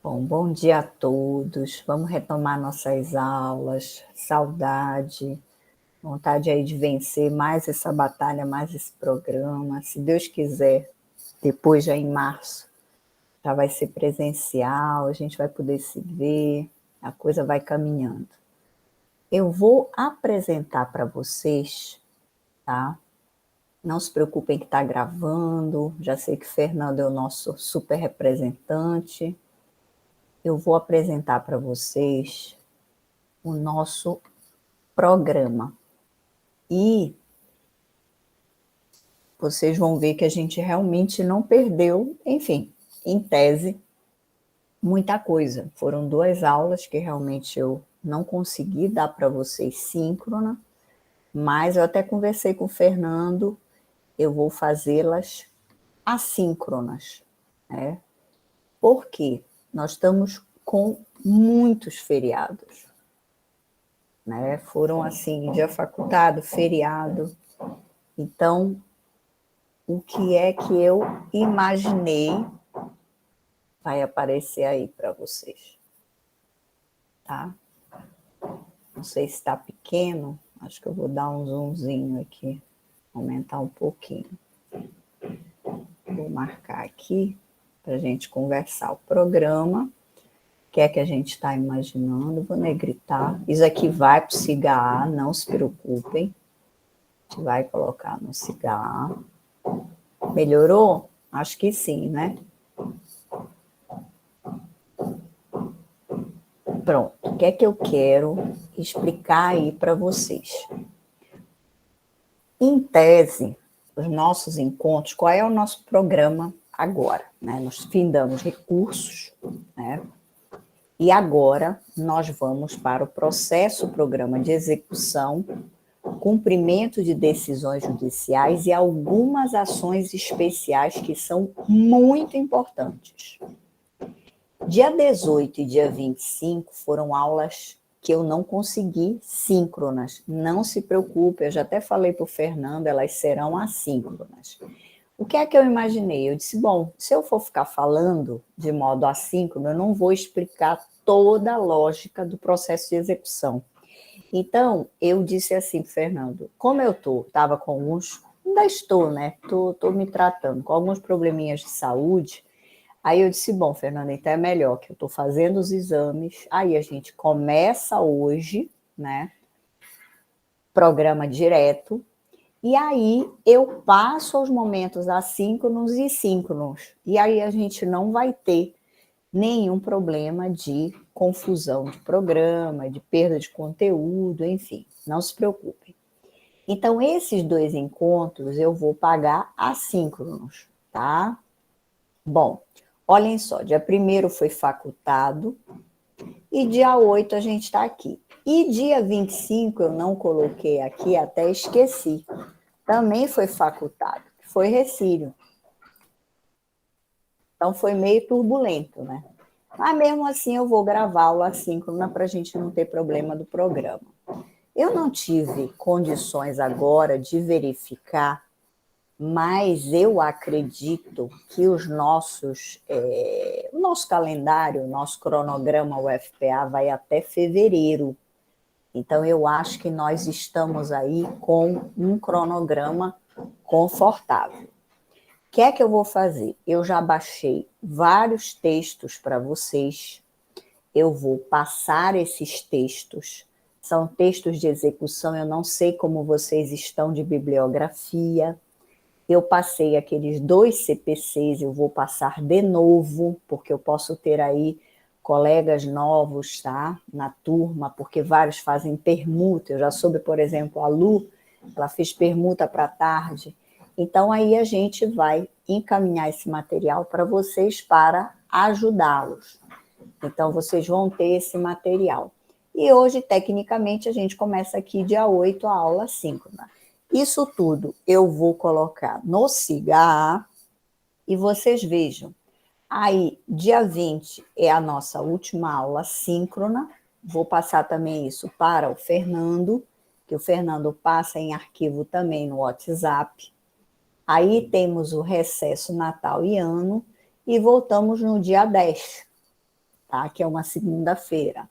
Bom dia a todos. Vamos retomar nossas aulas. Saudade, vontade aí de vencer mais essa batalha, mais esse programa. Se Deus quiser, depois já em março, já vai ser presencial, a gente vai poder se ver, a coisa vai caminhando. Eu vou apresentar para vocês, tá? Não se preocupem que está gravando, já sei que o Fernando é o nosso super representante. Eu vou apresentar para vocês o nosso programa. E vocês vão ver que a gente realmente não perdeu, enfim, em tese, muita coisa. Foram 2 aulas que realmente eu não consegui dar para vocês síncrona, mas eu até conversei com o Fernando, eu vou fazê-las assíncronas, né? Por quê? Nós estamos com muitos feriados, né? Foram assim, dia facultado, feriado. Então, o que é que eu imaginei vai aparecer aí para vocês, tá? Não sei se está pequeno, acho que eu vou dar um zoomzinho aqui, aumentar um pouquinho. Vou marcar aqui para a gente conversar o programa, o que é que a gente está imaginando, vou negritar. Isso aqui vai para o CIGA, não se preocupem, a gente vai colocar no CIGA. Melhorou? Acho que sim, né? Pronto, o que é que eu quero explicar aí para vocês? Em tese, os nossos encontros, qual é o nosso programa agora? Né? Nós findamos recursos, né? E agora nós vamos para o processo, programa de execução, cumprimento de decisões judiciais e algumas ações especiais que são muito importantes. Dia 18 e dia 25 foram aulas que eu não consegui síncronas. Não se preocupe, eu já até falei para o Fernando, elas serão assíncronas. O que é que eu imaginei? Eu disse, bom, se eu for ficar falando de modo assíncrono, eu não vou explicar toda a lógica do processo de execução. Então, eu disse assim para o Fernando, como eu estava com alguns, ainda estou, né? Estou me tratando com alguns probleminhas de saúde. Aí eu disse, bom, Fernanda, então é melhor que eu estou fazendo os exames, aí a gente começa hoje, né, programa direto, e aí eu passo aos momentos assíncronos e síncronos, e aí a gente não vai ter nenhum problema de confusão de programa, de perda de conteúdo, enfim, não se preocupem. Então, esses 2 encontros eu vou pagar assíncronos, tá? Bom, olhem só, dia 1º foi facultado e dia 8 a gente está aqui. E dia 25 eu não coloquei aqui, até esqueci. Também foi facultado, foi Recílio. Então foi meio turbulento, né? Mas mesmo assim eu vou gravar o assíncrona para a gente não ter problema do programa. Eu não tive condições agora de verificar, mas eu acredito que o nosso calendário, o nosso cronograma UFPA vai até fevereiro. Então, eu acho que nós estamos aí com um cronograma confortável. O que é que eu vou fazer? Eu já baixei vários textos para vocês. Eu vou passar esses textos. São textos de execução, eu não sei como vocês estão de bibliografia. Eu passei aqueles 2 CPCs, eu vou passar de novo, porque eu posso ter aí colegas novos, tá? Na turma, porque vários fazem permuta. Eu já soube, por exemplo, a Lu, ela fez permuta para a tarde. Então, aí a gente vai encaminhar esse material para vocês para ajudá-los. Então, vocês vão ter esse material. E hoje, tecnicamente, a gente começa aqui dia 8 a aula síncrona. Isso tudo eu vou colocar no CIGA e vocês vejam. Aí, dia 20 é a nossa última aula síncrona. Vou passar também isso para o Fernando, que o Fernando passa em arquivo também no WhatsApp. Aí temos o recesso Natal e Ano e voltamos no dia 10. tá? Que é uma segunda-feira,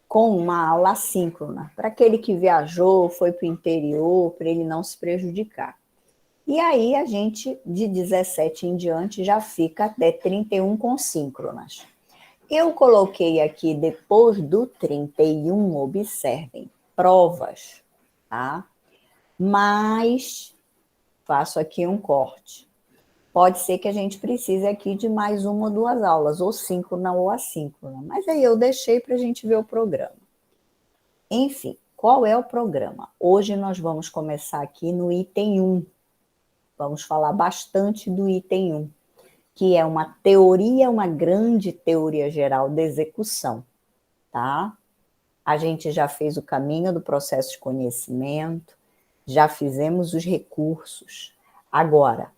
com uma aula assíncrona, para aquele que viajou, foi para o interior, para ele não se prejudicar. E aí a gente, de 17 em diante, já fica até 31 com síncronas. Eu coloquei aqui, depois do 31, observem, provas, tá? Mas faço aqui um corte. Pode ser que a gente precise aqui de mais uma ou duas aulas, ou síncrona ou assíncrona. Mas aí eu deixei para a gente ver o programa. Enfim, qual é o programa? Hoje nós vamos começar aqui no item 1. Vamos falar bastante do item 1, que é uma teoria, uma grande teoria geral de execução, tá? A gente já fez o caminho do processo de conhecimento, já fizemos os recursos. Agora,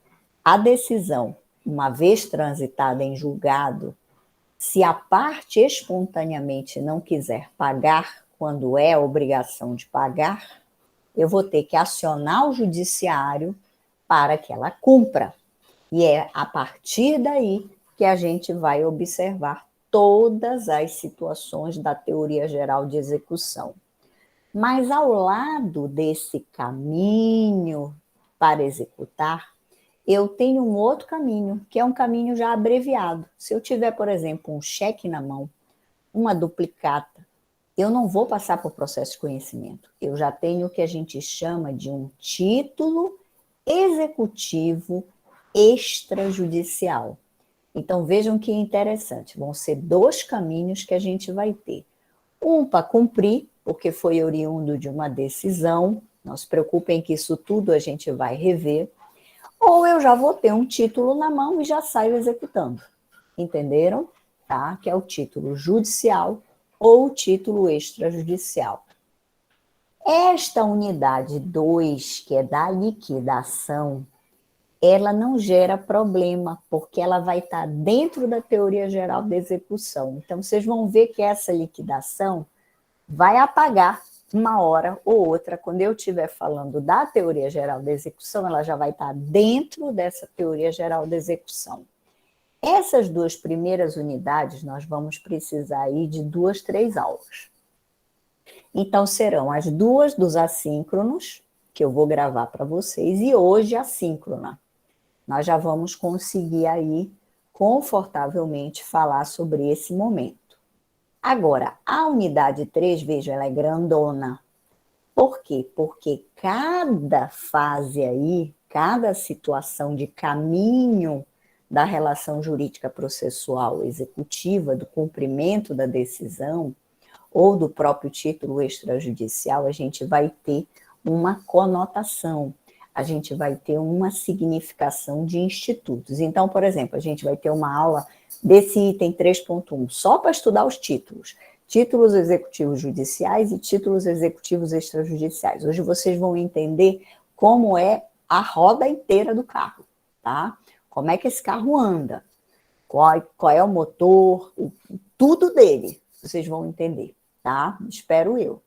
a decisão, uma vez transitada em julgado, se a parte espontaneamente não quiser pagar quando é obrigação de pagar, eu vou ter que acionar o judiciário para que ela cumpra. E é a partir daí que a gente vai observar todas as situações da teoria geral de execução. Mas ao lado desse caminho para executar, eu tenho um outro caminho, que é um caminho já abreviado. Se eu tiver, por exemplo, um cheque na mão, uma duplicata, eu não vou passar por processo de conhecimento. Eu já tenho o que a gente chama de um título executivo extrajudicial. Então, vejam que interessante. Vão ser dois caminhos que a gente vai ter. Um para cumprir, porque foi oriundo de uma decisão. Não se preocupem que isso tudo a gente vai rever. Ou eu já vou ter um título na mão e já saio executando. Entenderam? Tá? Que é o título judicial ou o título extrajudicial. Esta unidade 2, que é da liquidação, ela não gera problema, porque ela vai estar dentro da teoria geral da execução. Então, vocês vão ver que essa liquidação vai apagar uma hora ou outra. Quando eu estiver falando da teoria geral da execução, ela já vai estar dentro dessa teoria geral da execução. Essas duas primeiras unidades, nós vamos precisar aí de 2, 3 aulas. Então, serão as duas dos assíncronos, que eu vou gravar para vocês, e hoje a síncrona. Nós já vamos conseguir aí confortavelmente falar sobre esse momento. Agora, a unidade 3, veja, ela é grandona. Por quê? Porque cada fase aí, cada situação de caminho da relação jurídica processual executiva, do cumprimento da decisão, ou do próprio título extrajudicial, a gente vai ter uma conotação, a gente vai ter uma significação de institutos. Então, por exemplo, a gente vai ter uma aula desse item 3.1, só para estudar os títulos. Títulos executivos judiciais e títulos executivos extrajudiciais. Hoje vocês vão entender como é a roda inteira do carro, tá? Como é que esse carro anda, qual é o motor, tudo dele, vocês vão entender, tá? Espero eu.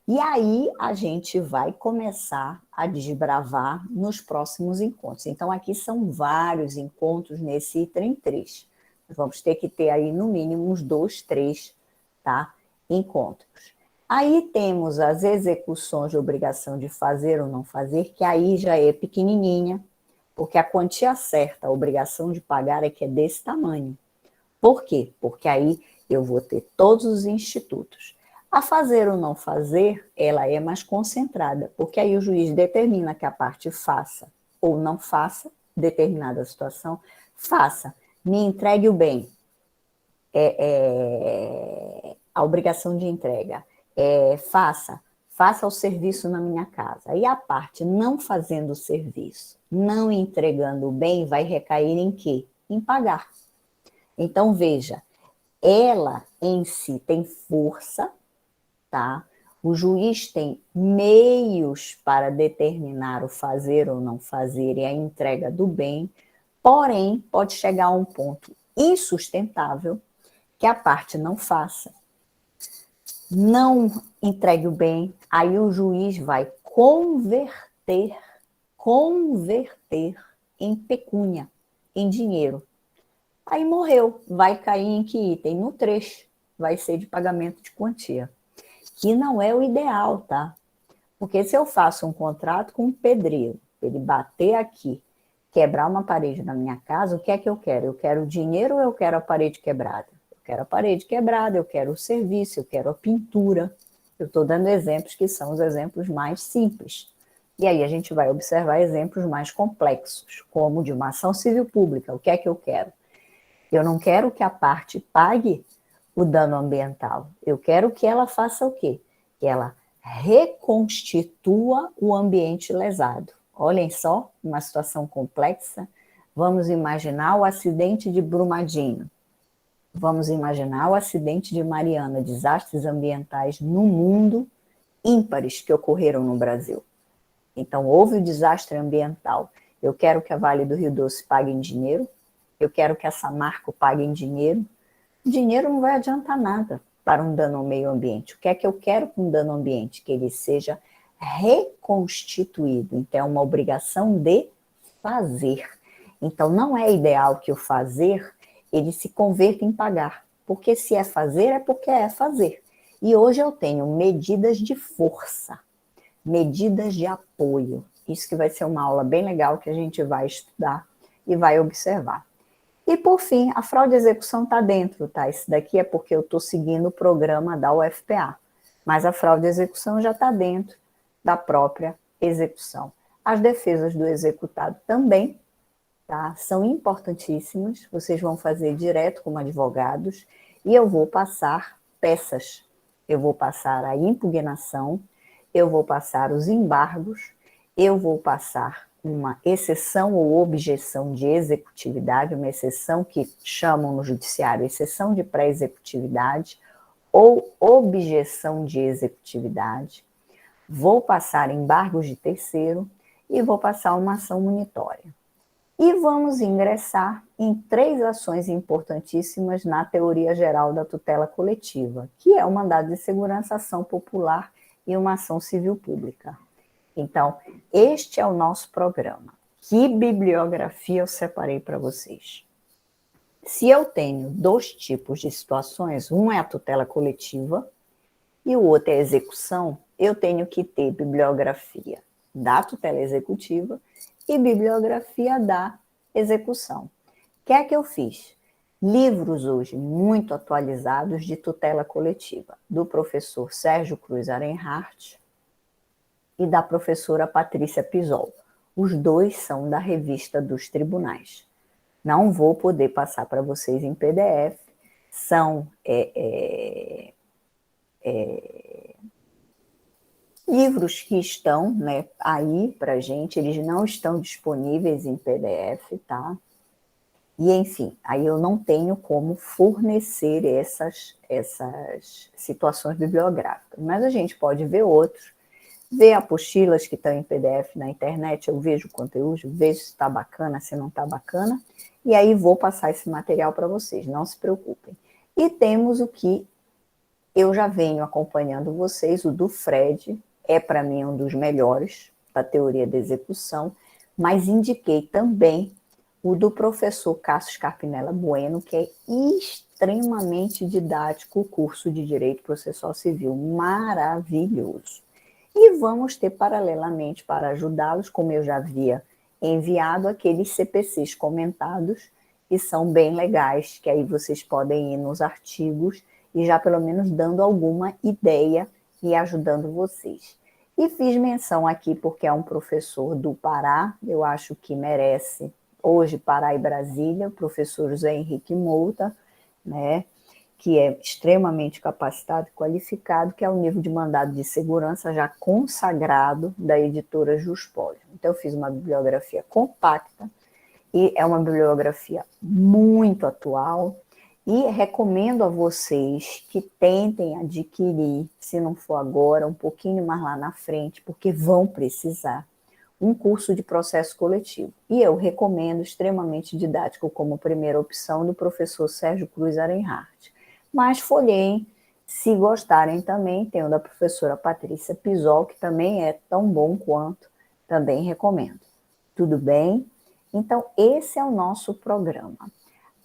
E aí a gente vai começar a desbravar nos próximos encontros. Então, aqui são vários encontros nesse item 3. Nós vamos ter que ter aí, no mínimo, uns 2, 3, tá? Encontros. Aí temos as execuções de obrigação de fazer ou não fazer, que aí já é pequenininha, porque a quantia certa, a obrigação de pagar é que é desse tamanho. Por quê? Porque aí eu vou ter todos os institutos. A fazer ou não fazer, ela é mais concentrada, porque aí o juiz determina que a parte faça ou não faça determinada situação, faça, me entregue o bem, a obrigação de entrega, faça o serviço na minha casa. E a parte não fazendo o serviço, não entregando o bem, vai recair em quê? Em pagar. Então, veja, ela em si tem força, tá? O juiz tem meios para determinar o fazer ou não fazer e a entrega do bem, porém, pode chegar a um ponto insustentável que a parte não faça, não entregue o bem, aí o juiz vai converter em pecúnia, em dinheiro. Aí morreu, vai cair em que item? No 3. vai ser de pagamento de quantia, que não é o ideal, tá? Porque se eu faço um contrato com um pedreiro, ele bater aqui, quebrar uma parede na minha casa, o que é que eu quero? Eu quero o dinheiro ou eu quero a parede quebrada? Eu quero a parede quebrada, eu quero o serviço, eu quero a pintura. Eu estou dando exemplos que são os exemplos mais simples. E aí a gente vai observar exemplos mais complexos, como de uma ação civil pública. O que é que eu quero? Eu não quero que a parte pague o dano ambiental. Eu quero que ela faça o quê? Que ela reconstitua o ambiente lesado. Olhem só, uma situação complexa. Vamos imaginar o acidente de Brumadinho. Vamos imaginar o acidente de Mariana, desastres ambientais no mundo ímpares que ocorreram no Brasil. Então, houve o desastre ambiental. Eu quero que a Vale do Rio Doce pague em dinheiro, eu quero que a Samarco pague em dinheiro. Dinheiro não vai adiantar nada para um dano ao meio ambiente. O que é que eu quero com o dano ao ambiente? Que ele seja reconstituído. Então, é uma obrigação de fazer. Então, não é ideal que o fazer ele se converta em pagar. Porque se é fazer, é porque é fazer. E hoje eu tenho medidas de força, medidas de apoio. Isso que vai ser uma aula bem legal que a gente vai estudar e vai observar. E, por fim, a fraude de execução está dentro, tá? Isso daqui é porque eu estou seguindo o programa da UFPA. Mas a fraude de execução já está dentro da própria execução. As defesas do executado também, tá? São importantíssimas. Vocês vão fazer direto como advogados e eu vou passar peças. Eu vou passar a impugnação, eu vou passar os embargos, eu vou passar uma exceção ou objeção de executividade, uma exceção que chamam no judiciário exceção de pré-executividade ou objeção de executividade, vou passar embargos de terceiro e vou passar uma ação munitória. E vamos ingressar em 3 ações importantíssimas na teoria geral da tutela coletiva, que é o mandado de segurança, ação popular e uma ação civil pública. Então, este é o nosso programa. Que bibliografia eu separei para vocês? Se eu tenho 2 tipos de situações, um é a tutela coletiva e o outro é a execução, eu tenho que ter bibliografia da tutela executiva e bibliografia da execução. O que é que eu fiz? Livros hoje muito atualizados de tutela coletiva, do professor Sérgio Cruz Arenhart e da professora Patrícia Pisol. Os 2 são da revista dos tribunais. Não vou poder passar para vocês em PDF, são livros que estão, né, aí para a gente, eles não estão disponíveis em PDF, tá? E, enfim, aí eu não tenho como fornecer essas situações bibliográficas, mas a gente pode ver outros, ver apostilas que estão em PDF na internet, eu vejo o conteúdo, vejo se está bacana, se não está bacana, e aí vou passar esse material para vocês, não se preocupem. E temos o que eu já venho acompanhando vocês, o do Fred, é para mim um dos melhores da teoria da execução, mas indiquei também o do professor Cássio Scarpinella Bueno, que é extremamente didático, o curso de Direito Processual Civil, maravilhoso. E vamos ter, paralelamente, para ajudá-los, como eu já havia enviado, aqueles CPCs comentados, que são bem legais, que aí vocês podem ir nos artigos e já pelo menos dando alguma ideia e ajudando vocês. E fiz menção aqui porque é um professor do Pará, eu acho que merece, hoje Pará e Brasília, o professor José Henrique Mouta, né, que é extremamente capacitado e qualificado, que é o nível de mandado de segurança já consagrado da editora Juspoli. Então, eu fiz uma bibliografia compacta e é uma bibliografia muito atual e recomendo a vocês que tentem adquirir, se não for agora, um pouquinho mais lá na frente, porque vão precisar, um curso de processo coletivo. E eu recomendo, extremamente didático, como primeira opção, do professor Sérgio Cruz Arenhart. Mas folheiem, se gostarem também, tem o da professora Patrícia Pisol, que também é tão bom quanto, também recomendo. Tudo bem? Então, esse é o nosso programa.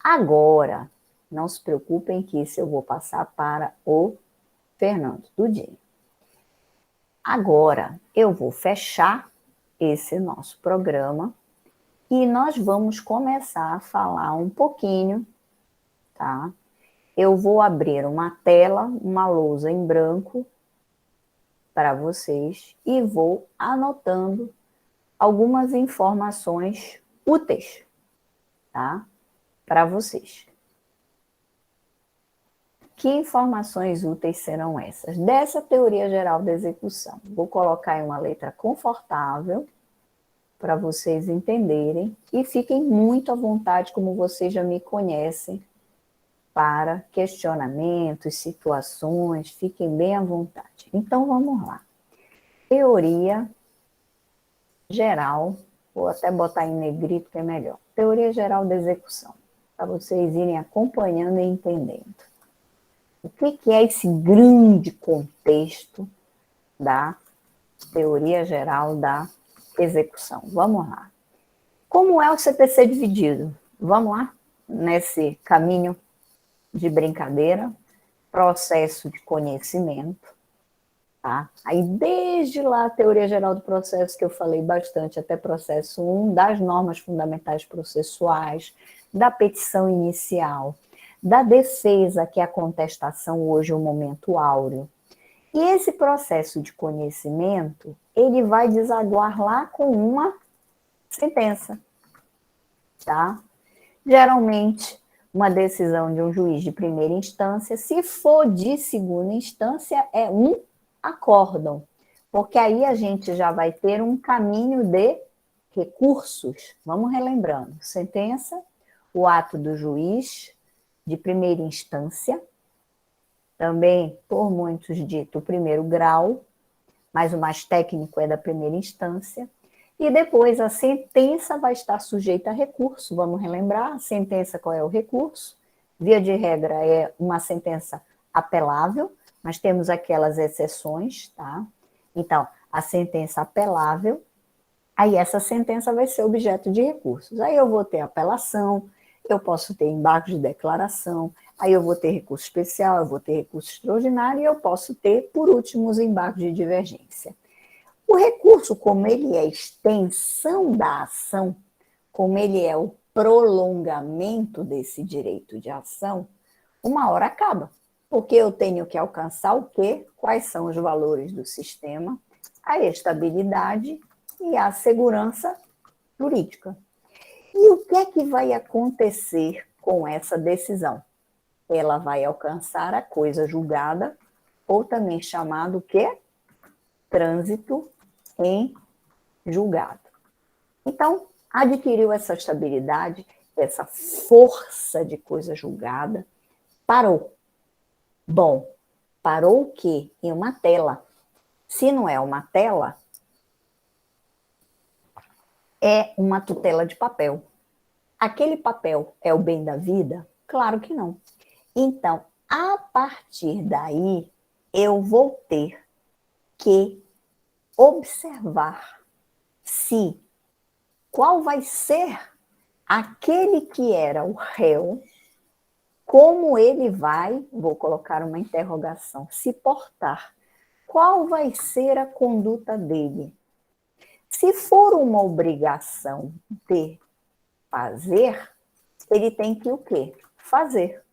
Agora, Não se preocupem que isso eu vou passar para o Fernando Tudinho. Agora, eu vou fechar esse nosso programa e nós vamos começar a falar um pouquinho, tá? Eu vou abrir uma tela, uma lousa em branco para vocês e vou anotando algumas informações úteis, tá? Para vocês. Que informações úteis serão essas? Dessa teoria geral da execução. Vou colocar em uma letra confortável para vocês entenderem e fiquem muito à vontade, como vocês já me conhecem, para questionamentos, situações, fiquem bem à vontade. Então, vamos lá. Teoria geral, vou até botar em negrito que é melhor. Teoria geral da execução, para vocês irem acompanhando e entendendo. O que é esse grande contexto da teoria geral da execução? Vamos lá. Como é o CPC dividido? Vamos lá, nesse caminho de brincadeira, processo de conhecimento, tá? Aí, desde lá, a teoria geral do processo, que eu falei bastante, até processo 1, das normas fundamentais processuais, da petição inicial, da defesa, que é a contestação, hoje o momento áureo. E esse processo de conhecimento, ele vai desaguar lá com uma sentença, tá? Geralmente, uma decisão de um juiz de primeira instância, se for de segunda instância, é um acórdão, porque aí a gente já vai ter um caminho de recursos. Vamos relembrando: sentença, o ato do juiz de primeira instância, também por muitos dito o primeiro grau, mas o mais técnico é da primeira instância. E depois a sentença vai estar sujeita a recurso. Vamos relembrar: a sentença, qual é o recurso? Via de regra é uma sentença apelável, mas temos aquelas exceções, tá? Então, a sentença apelável, aí essa sentença vai ser objeto de recursos. Aí eu vou ter apelação, eu posso ter embargo de declaração, aí eu vou ter recurso especial, eu vou ter recurso extraordinário e eu posso ter, por último, os embargos de divergência. O recurso, como ele é extensão da ação, como ele é o prolongamento desse direito de ação, uma hora acaba. Porque eu tenho que alcançar o quê? Quais são os valores do sistema, a estabilidade e a segurança jurídica. E o que é que vai acontecer com essa decisão? Ela vai alcançar a coisa julgada, ou também chamado o quê? Trânsito em julgado. Então, adquiriu essa estabilidade, essa força de coisa julgada, parou. Bom, parou o quê? Em uma tela. Se não é uma tela, é uma tutela de papel. Aquele papel é o bem da vida? Claro que não. Então, a partir daí, eu vou ter que observar se qual vai ser aquele que era o réu, como ele vai, vou colocar uma interrogação, se portar. Qual vai ser a conduta dele? Se for uma obrigação de fazer, ele tem que o quê? Fazer.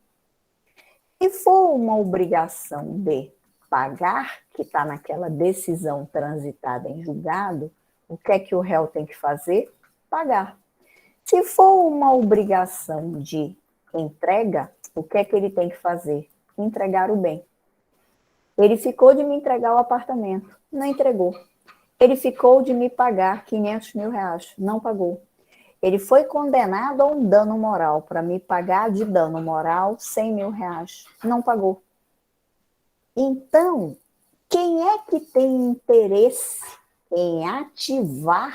Se for uma obrigação de pagar, que está naquela decisão transitada em julgado, o que é que o réu tem que fazer? Pagar. Se for uma obrigação de entrega, o que é que ele tem que fazer? Entregar o bem. Ele ficou de me entregar o apartamento, não entregou. Ele ficou de me pagar 500 mil reais, não pagou. Ele foi condenado a um dano moral, para me pagar de dano moral 100 mil reais, não pagou. Então, quem é que tem interesse em ativar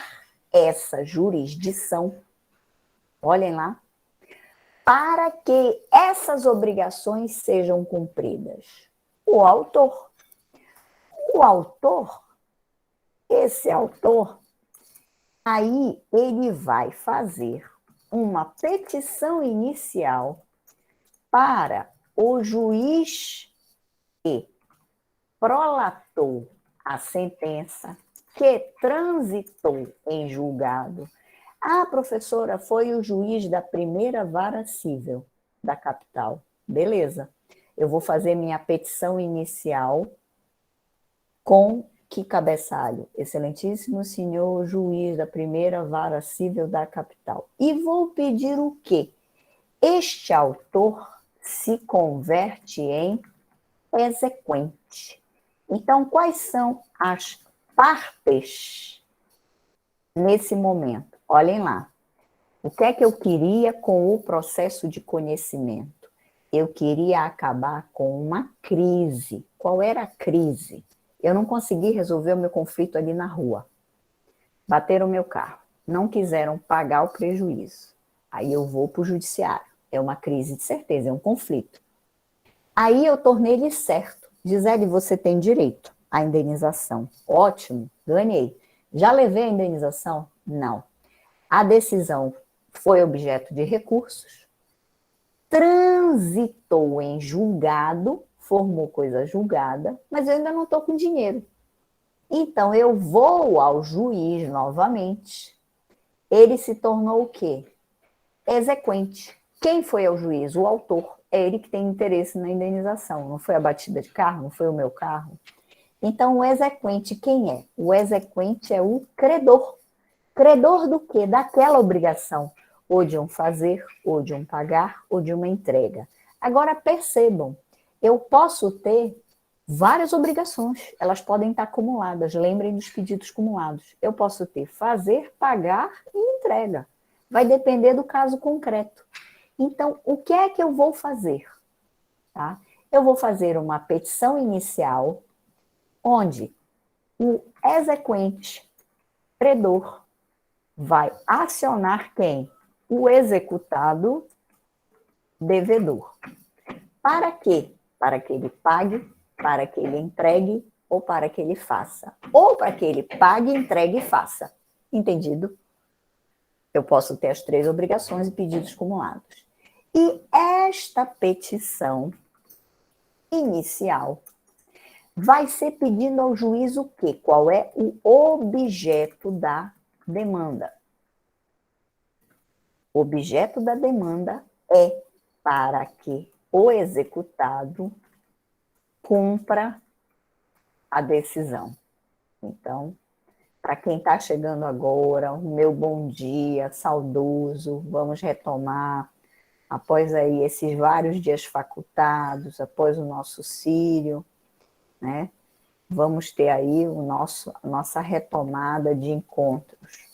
essa jurisdição? Olhem lá. Para que essas obrigações sejam cumpridas? O autor. O autor, esse autor, aí ele vai fazer uma petição inicial para o juiz que prolatou a sentença, que transitou em julgado. Ah, professora, foi o juiz da primeira vara civil da capital. Beleza. Eu vou fazer minha petição inicial com que cabeçalho? Excelentíssimo senhor juiz da primeira vara civil da capital. E vou pedir o quê? Este autor se converte em exequente. Então, quais são as partes nesse momento? Olhem lá. O que é que eu queria com o processo de conhecimento? Eu queria acabar com uma crise. Qual era a crise? Eu não consegui resolver o meu conflito ali na rua. Bateram o meu carro. Não quiseram pagar o prejuízo. Aí eu vou para o judiciário. É uma crise de certeza, é um conflito. Aí eu tornei-lhe certo. Gisele, você tem direito à indenização. Ótimo, ganhei. Já levei a indenização? Não. A decisão foi objeto de recursos, transitou em julgado, formou coisa julgada, mas eu ainda não estou com dinheiro. Então eu vou ao juiz novamente. Ele se tornou o quê? Exequente. Quem foi ao juiz? O autor. É ele que tem interesse na indenização. Não foi a batida de carro, não foi o meu carro. Então, o exequente, quem é? O exequente é o credor. Credor do quê? Daquela obrigação. Ou de um fazer, ou de um pagar, ou de uma entrega. Agora, percebam, eu posso ter várias obrigações. Elas podem estar acumuladas. Lembrem dos pedidos acumulados. Eu posso ter fazer, pagar e entrega. Vai depender do caso concreto. Então, o que é que eu vou fazer? Tá? Eu vou fazer uma petição inicial, onde o exequente, credor, vai acionar quem? O executado devedor. Para quê? Para que ele pague, para que ele entregue ou para que ele faça. Ou para que ele pague, entregue e faça. Entendido? Eu posso ter as 3 obrigações e pedidos acumulados. E esta petição inicial vai ser pedindo ao juiz o quê? Qual é o objeto da demanda? O objeto da demanda é para que o executado cumpra a decisão. Então, para quem está chegando agora, o meu bom dia, saudoso, vamos retomar, após aí esses vários dias facultados, após o nosso círio, né? Vamos ter aí a nossa retomada de encontros.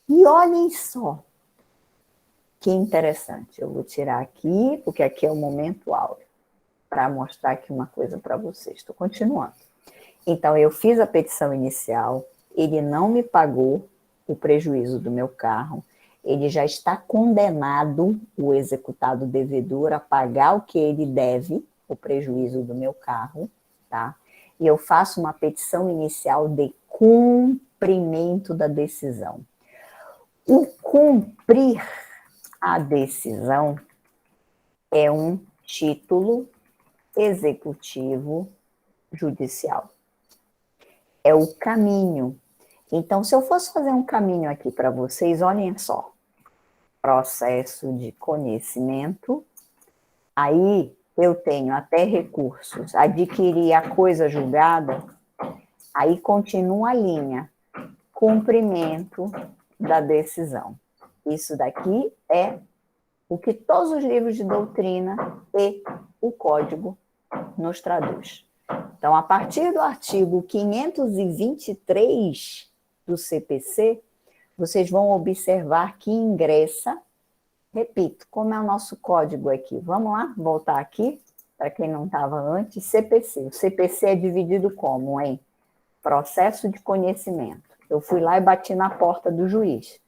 E olhem só, que interessante. Eu vou tirar aqui, porque aqui é o momento áureo, para mostrar aqui uma coisa para vocês. Estou continuando. Então, eu fiz a petição inicial, ele não me pagou o prejuízo do meu carro, ele já está condenado, o executado devedor, a pagar o que ele deve, o prejuízo do meu carro, tá? E eu faço uma petição inicial de cumprimento da decisão. O cumprir a decisão é um título executivo judicial. É o caminho. Então, se eu fosse fazer um caminho aqui para vocês, olhem só. Processo de conhecimento. Aí eu tenho até recursos. Adquirir a coisa julgada. Aí continua a linha. Cumprimento da decisão. Isso daqui é o que todos os livros de doutrina e o código nos traduz. Então, a partir do artigo 523 do CPC, vocês vão observar que ingressa, repito, como é o nosso código aqui. Vamos lá, voltar aqui, para quem não estava antes, CPC. O CPC é dividido como? Em processo de conhecimento. Eu fui lá e bati na porta do juiz.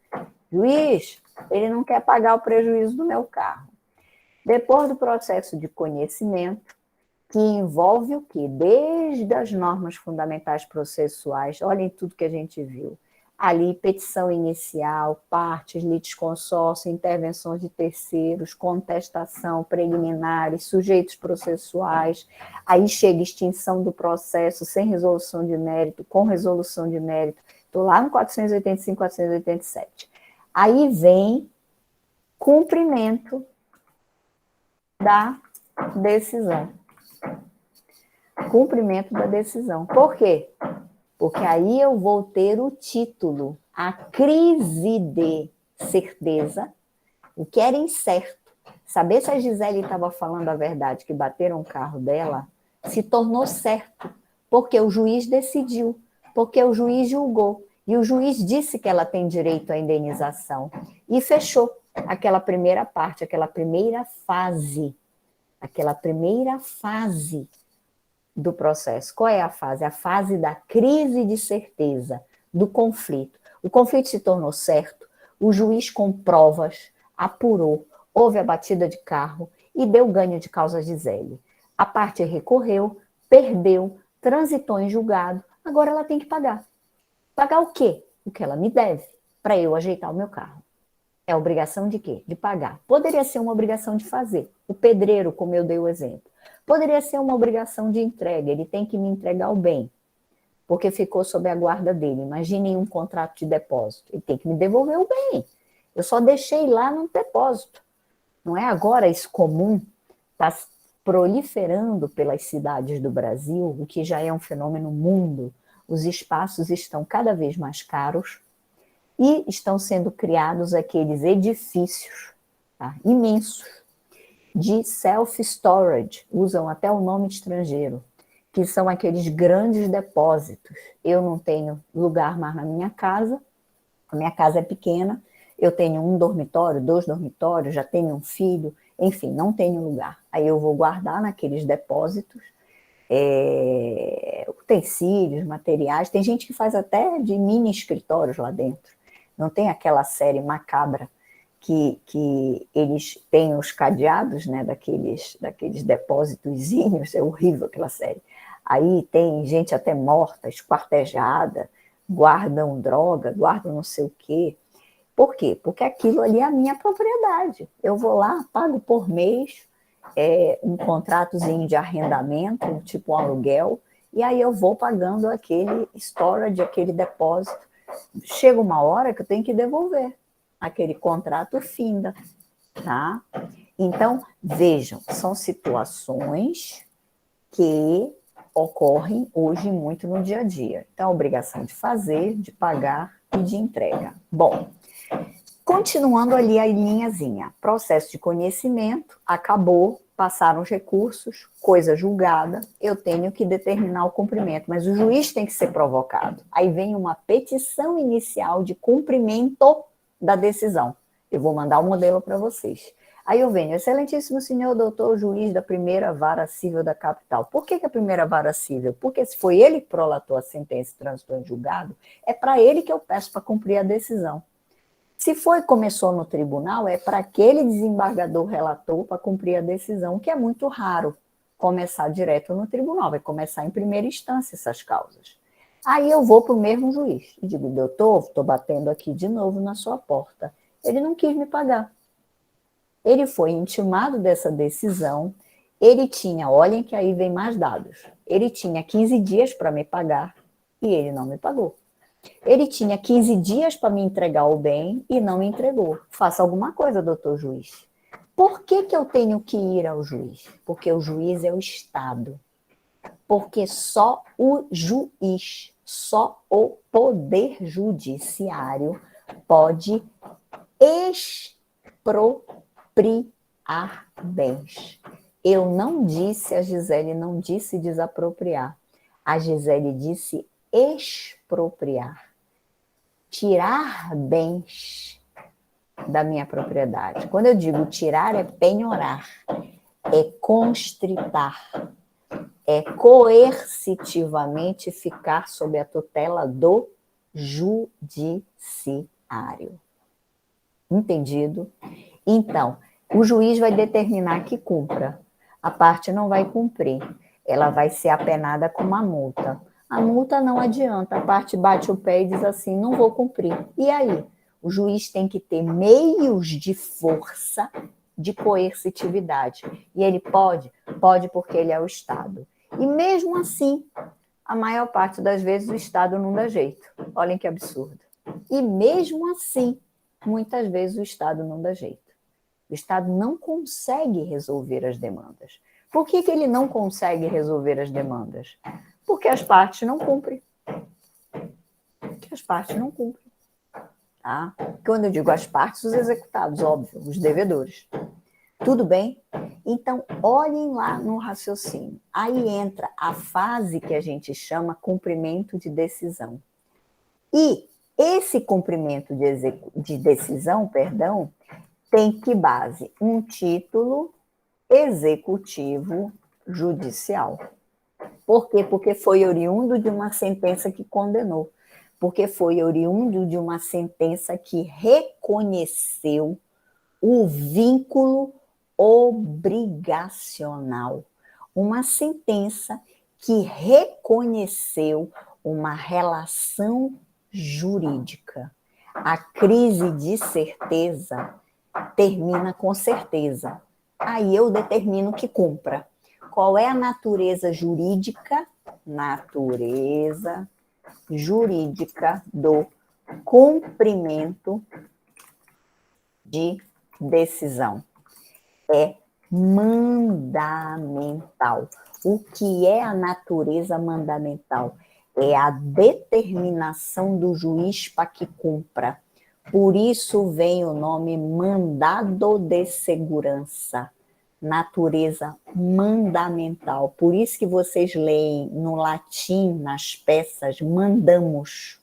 Juiz, ele não quer pagar o prejuízo do meu carro. Depois do processo de conhecimento, que envolve o quê? Desde as normas fundamentais processuais, olhem tudo que a gente viu, ali petição inicial, partes, litisconsórcio, intervenções de terceiros, contestação, preliminares, sujeitos processuais, aí chega extinção do processo sem resolução de mérito, com resolução de mérito, estou lá no 485, 487. Aí vem cumprimento da decisão. Cumprimento da decisão. Por quê? Porque aí eu vou ter o título, a crise de certeza, o que era incerto. Saber se a Gisele estava falando a verdade, que bateram o carro dela, se tornou certo, porque o juiz decidiu, porque o juiz julgou, e o juiz disse que ela tem direito à indenização, e fechou aquela primeira parte, aquela primeira fase do processo. Qual é a fase? A fase da crise de certeza, do conflito. O conflito se tornou certo, o juiz com provas apurou, houve a batida de carro e deu ganho de causa a Gisele. A parte recorreu, perdeu, transitou em julgado, agora ela tem que pagar. Pagar o quê? O que ela me deve, para eu ajeitar o meu carro. É obrigação de quê? De pagar. Poderia ser uma obrigação de fazer. O pedreiro, como eu dei o exemplo. Poderia ser uma obrigação de entrega. Ele tem que me entregar o bem, porque ficou sob a guarda dele. Imaginem um contrato de depósito. Ele tem que me devolver o bem. Eu só deixei lá no depósito. Não é agora isso comum? Está proliferando pelas cidades do Brasil, o que já é um fenômeno mundo. Os espaços estão cada vez mais caros, e estão sendo criados aqueles edifícios, tá, imensos, de self-storage, usam até o nome estrangeiro, que são aqueles grandes depósitos. Eu não tenho lugar mais na minha casa, a minha casa é pequena, eu tenho um dormitório, 2 dormitórios, já tenho um filho, enfim, não tenho lugar. Aí eu vou guardar naqueles depósitos, utensílios, materiais, tem gente que faz até de mini escritórios lá dentro. Não tem aquela série macabra que eles têm os cadeados, né, daqueles depósitozinhos, é horrível aquela série. Aí tem gente até morta, esquartejada, guardam droga, guardam não sei o quê. Por quê? Porque aquilo ali é a minha propriedade. Eu vou lá, pago por mês um contratozinho de arrendamento, tipo um aluguel, e aí eu vou pagando aquele storage, aquele depósito. Chega uma hora que eu tenho que devolver. Aquele contrato finda, tá? Então, vejam, são situações que ocorrem hoje muito no dia a dia. Então, a obrigação de fazer, de pagar e de entrega. Bom, continuando ali a linhazinha, processo de conhecimento, acabou, passaram os recursos, coisa julgada, eu tenho que determinar o cumprimento, mas o juiz tem que ser provocado. Aí vem uma petição inicial de cumprimento da decisão. Eu vou mandar o modelo para vocês. Aí eu venho, excelentíssimo senhor doutor juiz da primeira vara civil da capital. Por que a primeira vara civil? Porque se foi ele que prolatou a sentença e transitou em julgado, é para ele que eu peço para cumprir a decisão. Se começou no tribunal, é para aquele desembargador relator para cumprir a decisão, que é muito raro começar direto no tribunal, vai começar em primeira instância essas causas. Aí eu vou para o mesmo juiz e digo, doutor, estou batendo aqui de novo na sua porta. Ele não quis me pagar. Ele foi intimado dessa decisão, ele tinha, olhem que aí vem mais dados, ele tinha 15 dias para me pagar e ele não me pagou. Ele tinha 15 dias para me entregar o bem e não me entregou. Faça alguma coisa, doutor juiz. Por que eu tenho que ir ao juiz? Porque o juiz é o Estado. Porque só o juiz, só o poder judiciário pode expropriar bens. Eu não disse, a Gisele não disse desapropriar. A Gisele disse expropriar, tirar bens da minha propriedade. Quando eu digo tirar, é penhorar, é constritar, é coercitivamente ficar sob a tutela do judiciário. Entendido? Então, o juiz vai determinar que cumpra. A parte não vai cumprir. Ela vai ser apenada com uma multa. A multa não adianta, a parte bate o pé e diz assim, não vou cumprir. E aí? O juiz tem que ter meios de força, de coercitividade. E ele pode? Pode porque ele é o Estado. E mesmo assim, a maior parte das vezes o Estado não dá jeito. Olhem que absurdo. E mesmo assim, muitas vezes o Estado não dá jeito. O Estado não consegue resolver as demandas. Por que ele não consegue resolver as demandas? Porque as partes não cumprem. Porque as partes não cumprem. Tá? Quando eu digo as partes, os executados, óbvio, os devedores. Tudo bem? Então, olhem lá no raciocínio. Aí entra a fase que a gente chama cumprimento de decisão. E esse cumprimento de decisão, tem que base um título executivo judicial. Por quê? Porque foi oriundo de uma sentença que condenou. Porque foi oriundo de uma sentença que reconheceu o vínculo obrigacional. Uma sentença que reconheceu uma relação jurídica. A crise de certeza termina com certeza. Aí eu determino que cumpra. Qual é a natureza jurídica? Natureza jurídica do cumprimento de decisão. É mandamental. O que é a natureza mandamental? É a determinação do juiz para que cumpra. Por isso vem o nome mandado de segurança. Natureza mandamental. Por isso que vocês leem no latim, nas peças, mandamos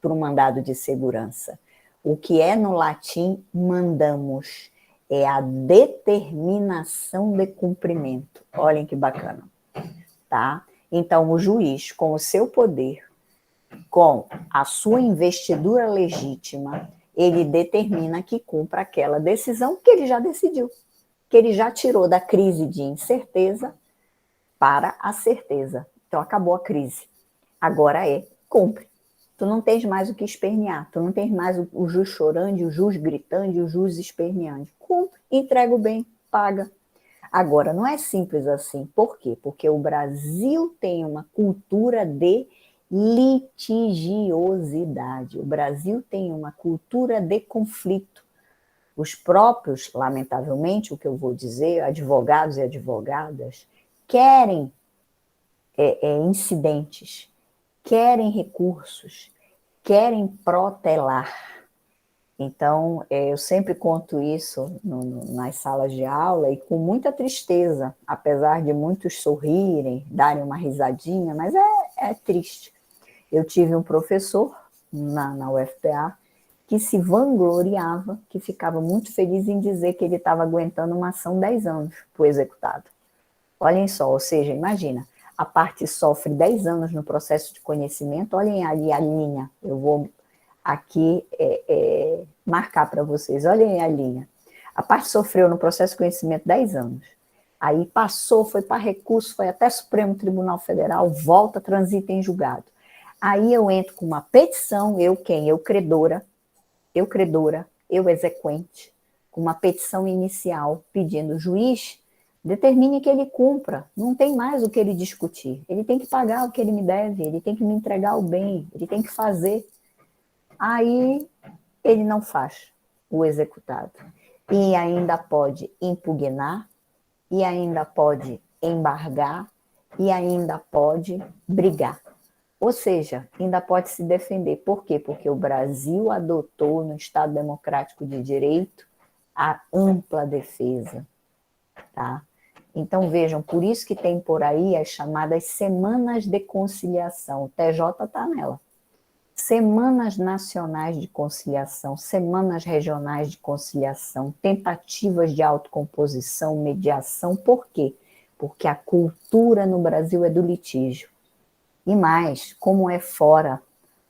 para o mandado de segurança. O que é no latim mandamos? É a determinação de cumprimento. Olhem que bacana, tá? Então, o juiz, com o seu poder, com a sua investidura legítima, ele determina que cumpra aquela decisão que ele já decidiu, que ele já tirou da crise de incerteza para a certeza. Então, acabou a crise. Agora cumpre. Tu não tens mais o que espernear, tu não tens mais o jus chorando, o jus gritando, o jus esperneando. Cumpre, entrega o bem, paga. Agora, não é simples assim. Por quê? Porque o Brasil tem uma cultura de litigiosidade. O Brasil tem uma cultura de conflito. Os próprios, lamentavelmente, o que eu vou dizer, advogados e advogadas, querem incidentes, querem recursos, querem protelar. Então, eu sempre conto isso nas salas de aula e com muita tristeza, apesar de muitos sorrirem, darem uma risadinha, mas é triste. Eu tive um professor na UFPA que se vangloriava, que ficava muito feliz em dizer que ele estava aguentando uma ação 10 anos para o executado. Olhem só, ou seja, imagina, a parte sofre 10 anos no processo de conhecimento, olhem ali a linha, eu vou aqui marcar para vocês, olhem a linha. A parte sofreu no processo de conhecimento 10 anos, aí passou, foi para recurso, foi até Supremo Tribunal Federal, volta, transita em julgado. Aí eu entro com uma petição, eu credora, eu exequente, com uma petição inicial pedindo juiz, determine que ele cumpra, não tem mais o que ele discutir, ele tem que pagar o que ele me deve, ele tem que me entregar o bem, ele tem que fazer. Aí ele não faz, o executado, e ainda pode impugnar, e ainda pode embargar, e ainda pode brigar. Ou seja, ainda pode se defender. Por quê? Porque o Brasil adotou no Estado Democrático de Direito a ampla defesa, tá? Então, vejam, por isso que tem por aí as chamadas semanas de conciliação. O TJ está nela. Semanas nacionais de conciliação, semanas regionais de conciliação, tentativas de autocomposição, mediação. Por quê? Porque a cultura no Brasil é do litígio. E mais, como é fora,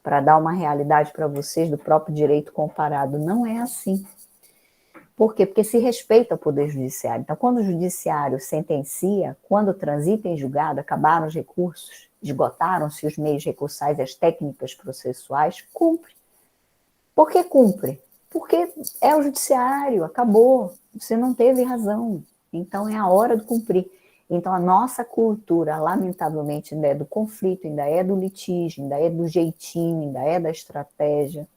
para dar uma realidade para vocês do próprio direito comparado, não é assim. Por quê? Porque se respeita o Poder Judiciário. Então, quando o Judiciário sentencia, quando transita em julgado, acabaram os recursos, esgotaram-se os meios recursais e as técnicas processuais, cumpre. Por que cumpre? Porque é o judiciário, acabou, você não teve razão, então é a hora de cumprir. Então a nossa cultura, lamentavelmente, ainda é do conflito, ainda é do litígio, ainda é do jeitinho, ainda é da estratégia.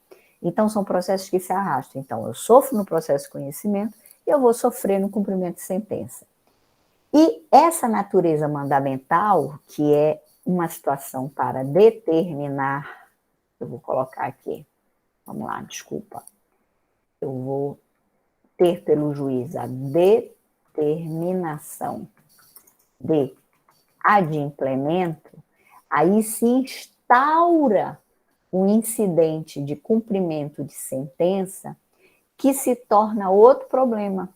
Então são processos que se arrastam. Então eu sofro no processo de conhecimento e eu vou sofrer no cumprimento de sentença. E essa natureza mandamental, que é uma situação para determinar, eu vou colocar aqui, vamos lá, desculpa, eu vou ter pelo juiz a determinação de adimplemento, aí se instaura um incidente de cumprimento de sentença que se torna outro problema,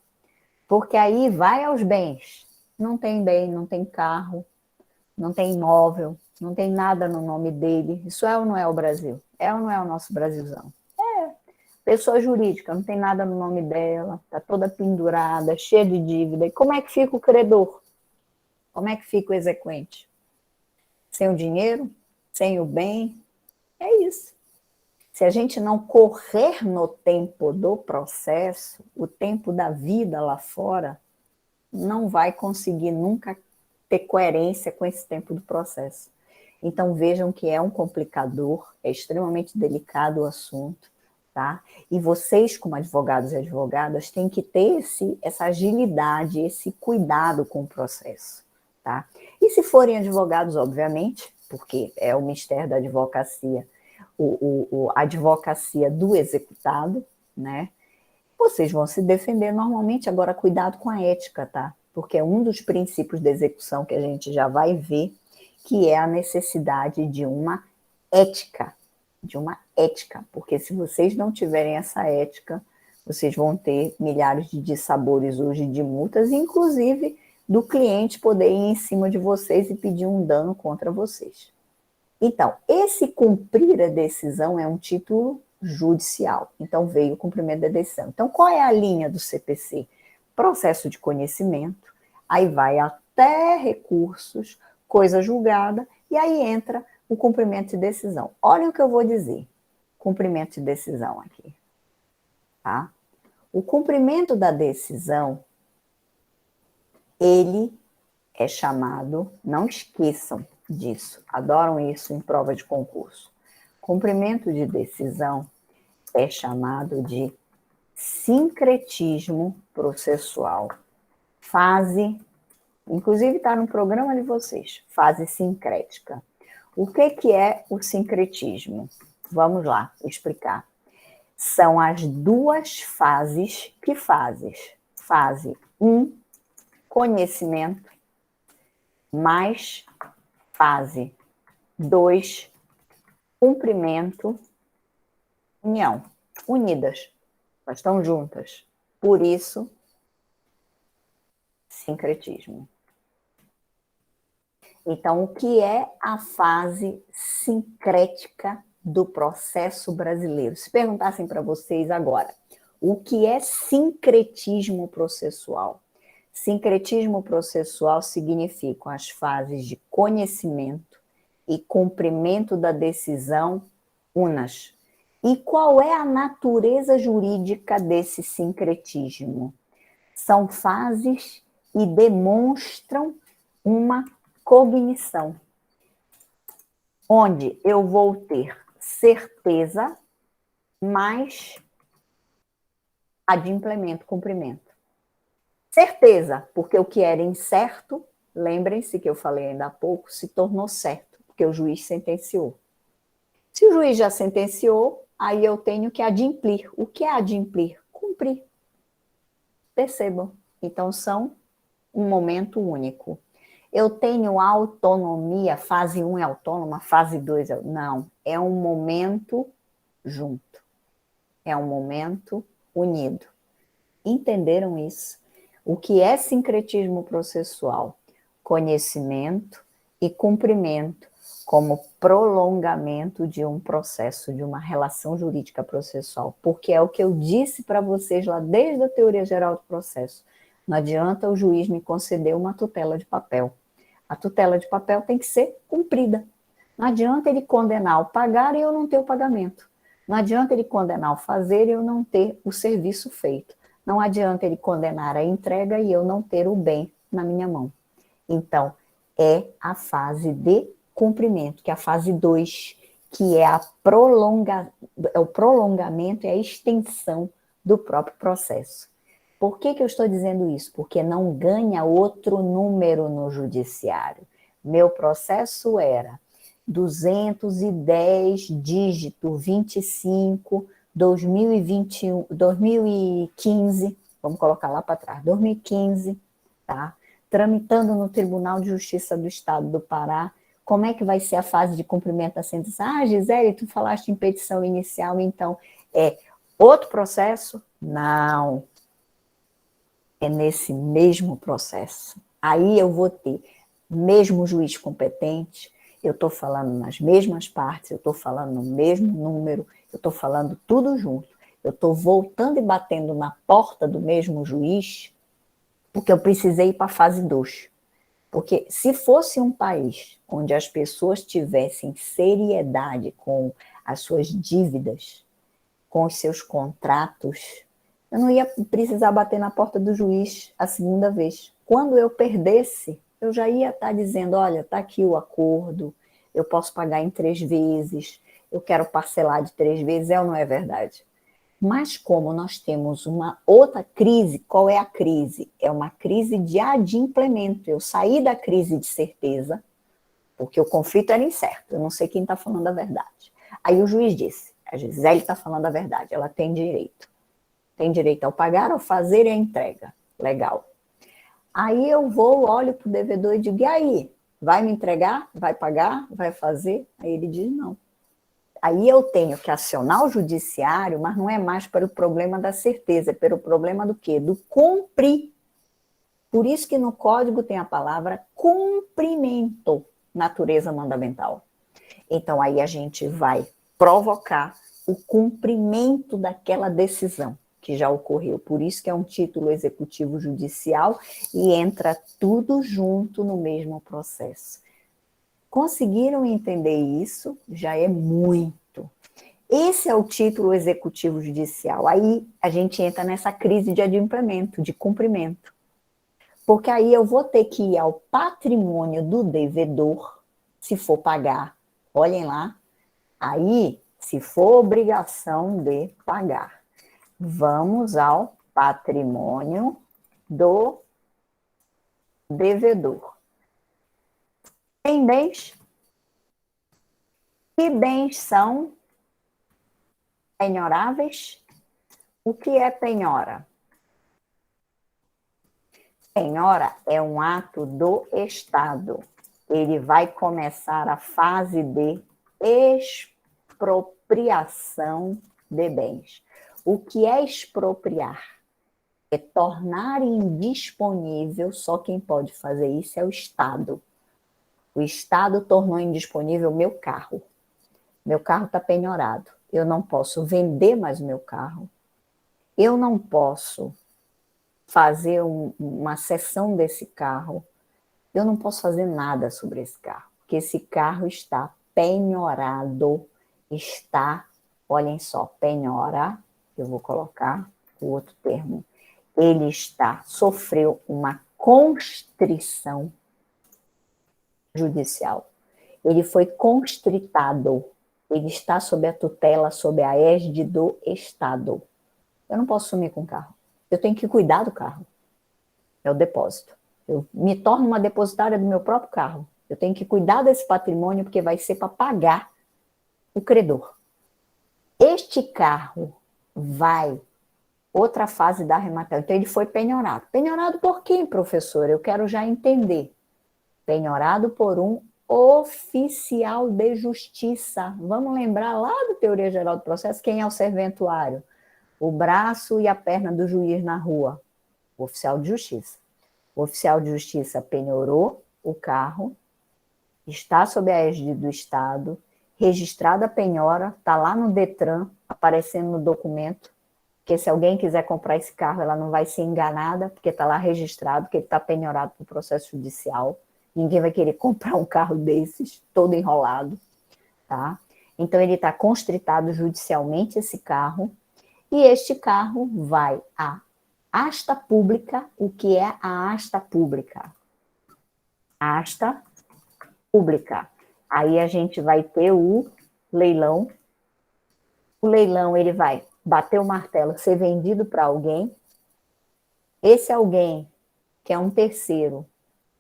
porque aí vai aos bens, não tem bem, não tem carro, não tem imóvel, não tem nada no nome dele, isso é ou não é o Brasil? É ou não é o nosso Brasilzão? Pessoa jurídica, não tem nada no nome dela, está toda pendurada, cheia de dívida. E como é que fica o credor? Como é que fica o exequente? Sem o dinheiro? Sem o bem? É isso. Se a gente não correr no tempo do processo, o tempo da vida lá fora, não vai conseguir nunca ter coerência com esse tempo do processo. Então vejam que é um complicador, é extremamente delicado o assunto. Tá? E vocês, como advogados e advogadas, têm que ter essa agilidade, esse cuidado com o processo. Tá? E se forem advogados, obviamente, porque é o mistério da advocacia, a advocacia do executado, né? Vocês vão se defender normalmente, agora cuidado com a ética, tá? Porque é um dos princípios da execução que a gente já vai ver, que é a necessidade de uma ética, porque se vocês não tiverem essa ética, vocês vão ter milhares de dissabores hoje de multas, inclusive do cliente poder ir em cima de vocês e pedir um dano contra vocês. Então, esse cumprir a decisão é um título judicial. Então, veio o cumprimento da decisão. Então, qual é a linha do CPC? Processo de conhecimento, aí vai até recursos, coisa julgada, e aí entra o cumprimento de decisão. Olha o que eu vou dizer. Cumprimento de decisão aqui. Tá? O cumprimento da decisão, ele é chamado, não esqueçam disso, adoram isso em prova de concurso. Cumprimento de decisão é chamado de sincretismo processual. Fase, inclusive está no programa de vocês, fase sincrética. O que é o sincretismo? Vamos lá explicar. São as duas fases. Que fases? Fase 1, conhecimento, mais fase 2, cumprimento, união. Unidas, elas estão juntas. Por isso, sincretismo. Então, o que é a fase sincrética do processo brasileiro? Se perguntassem para vocês agora, o que é sincretismo processual? Sincretismo processual significa as fases de conhecimento e cumprimento da decisão unas. E qual é a natureza jurídica desse sincretismo? São fases e demonstram uma cognição, onde eu vou ter certeza mais adimplemento, cumprimento. Certeza, porque o que era incerto, lembrem-se que eu falei ainda há pouco, se tornou certo, porque o juiz sentenciou. Se o juiz já sentenciou, aí eu tenho que adimplir. O que é adimplir? Cumprir. Percebam. Então, são um momento único. Eu tenho autonomia, fase 1 é autônoma, fase 2 é... Não, é um momento junto. É um momento unido. Entenderam isso? O que é sincretismo processual? Conhecimento e cumprimento como prolongamento de um processo, de uma relação jurídica processual. Porque é o que eu disse para vocês lá desde a teoria geral do processo. Não adianta o juiz me conceder uma tutela de papel. A tutela de papel tem que ser cumprida. Não adianta ele condenar o pagar e eu não ter o pagamento. Não adianta ele condenar o fazer e eu não ter o serviço feito. Não adianta ele condenar a entrega e eu não ter o bem na minha mão. Então, é a fase de cumprimento, que é a fase 2, que é o prolongamento e a extensão do próprio processo. Por que eu estou dizendo isso? Porque não ganha outro número no judiciário. Meu processo era 210 dígito 25, 2021, 2015, vamos colocar lá para trás, 2015, tá? Tramitando no Tribunal de Justiça do Estado do Pará. Como é que vai ser a fase de cumprimento da sentença? Ah, Gisele, tu falaste em petição inicial, então é outro processo? Não. É nesse mesmo processo. Aí eu vou ter mesmo juiz competente, eu estou falando nas mesmas partes, eu estou falando no mesmo número, eu estou falando tudo junto. Eu estou voltando e batendo na porta do mesmo juiz, porque eu precisei ir para a fase 2. Porque se fosse um país onde as pessoas tivessem seriedade com as suas dívidas, com os seus contratos, eu não ia precisar bater na porta do juiz a segunda vez. Quando eu perdesse, eu já ia estar dizendo, olha, está aqui o acordo, eu posso pagar em 3 vezes, eu quero parcelar de 3 vezes, é ou não é verdade? Mas como nós temos uma outra crise, qual é a crise? É uma crise de adimplemento. Eu saí da crise de certeza, porque o conflito era incerto, eu não sei quem está falando a verdade. Aí o juiz disse, a Gisele está falando a verdade, ela tem direito. Tem direito ao pagar, ao fazer e à entrega. Legal. Aí eu vou, olho para o devedor e digo, e aí? Vai me entregar? Vai pagar? Vai fazer? Aí ele diz, não. Aí eu tenho que acionar o judiciário, mas não é mais para o problema da certeza, é para o problema do quê? Do cumprir. Por isso que no código tem a palavra cumprimento, natureza mandamental. Então aí a gente vai provocar o cumprimento daquela decisão que já ocorreu. Por isso que é um título executivo judicial e entra tudo junto no mesmo processo. Conseguiram entender isso? Já é muito. Esse é o título executivo judicial. Aí a gente entra nessa crise de adimplemento, de cumprimento. Porque aí eu vou ter que ir ao patrimônio do devedor, se for pagar. Olhem lá. Aí, se for obrigação de pagar, vamos ao patrimônio do devedor. Tem bens? Que bens são penhoráveis? O que é penhora? Penhora é um ato do Estado. Ele vai começar a fase de expropriação de bens. O que é expropriar? É tornar indisponível, só quem pode fazer isso é o Estado. O Estado tornou indisponível o meu carro. Meu carro está penhorado. Eu não posso vender mais o meu carro. Eu não posso fazer uma cessão desse carro. Eu não posso fazer nada sobre esse carro, porque esse carro está penhorado, está, olhem só, penhora, eu vou colocar o outro termo, ele sofreu uma constrição judicial, ele foi constritado, ele está sob a tutela, sob a égide do Estado. Eu não posso sumir com o carro, eu tenho que cuidar do carro, é o depósito. Eu me torno uma depositária do meu próprio carro. Eu tenho que cuidar desse patrimônio porque vai ser para pagar o credor. Este carro vai, outra fase da arrematada. Então ele foi penhorado. Penhorado por quem, professor? Eu quero já entender. Penhorado por um oficial de justiça. Vamos lembrar lá da Teoria Geral do Processo, quem é o serventuário? O braço e a perna do juiz na rua. O oficial de justiça. O oficial de justiça penhorou o carro, está sob a égide do Estado, registrada a penhora, está lá no Detran, aparecendo no documento, que se alguém quiser comprar esse carro, ela não vai ser enganada, porque está lá registrado, que ele está penhorado para o processo judicial. Ninguém vai querer comprar um carro desses, todo enrolado, tá? Então, ele está constritado judicialmente, esse carro, e este carro vai à asta pública. O que é a asta pública? Asta pública. Aí a gente vai ter o leilão. O leilão, ele vai bater o martelo, ser vendido para alguém. Esse alguém, que é um terceiro,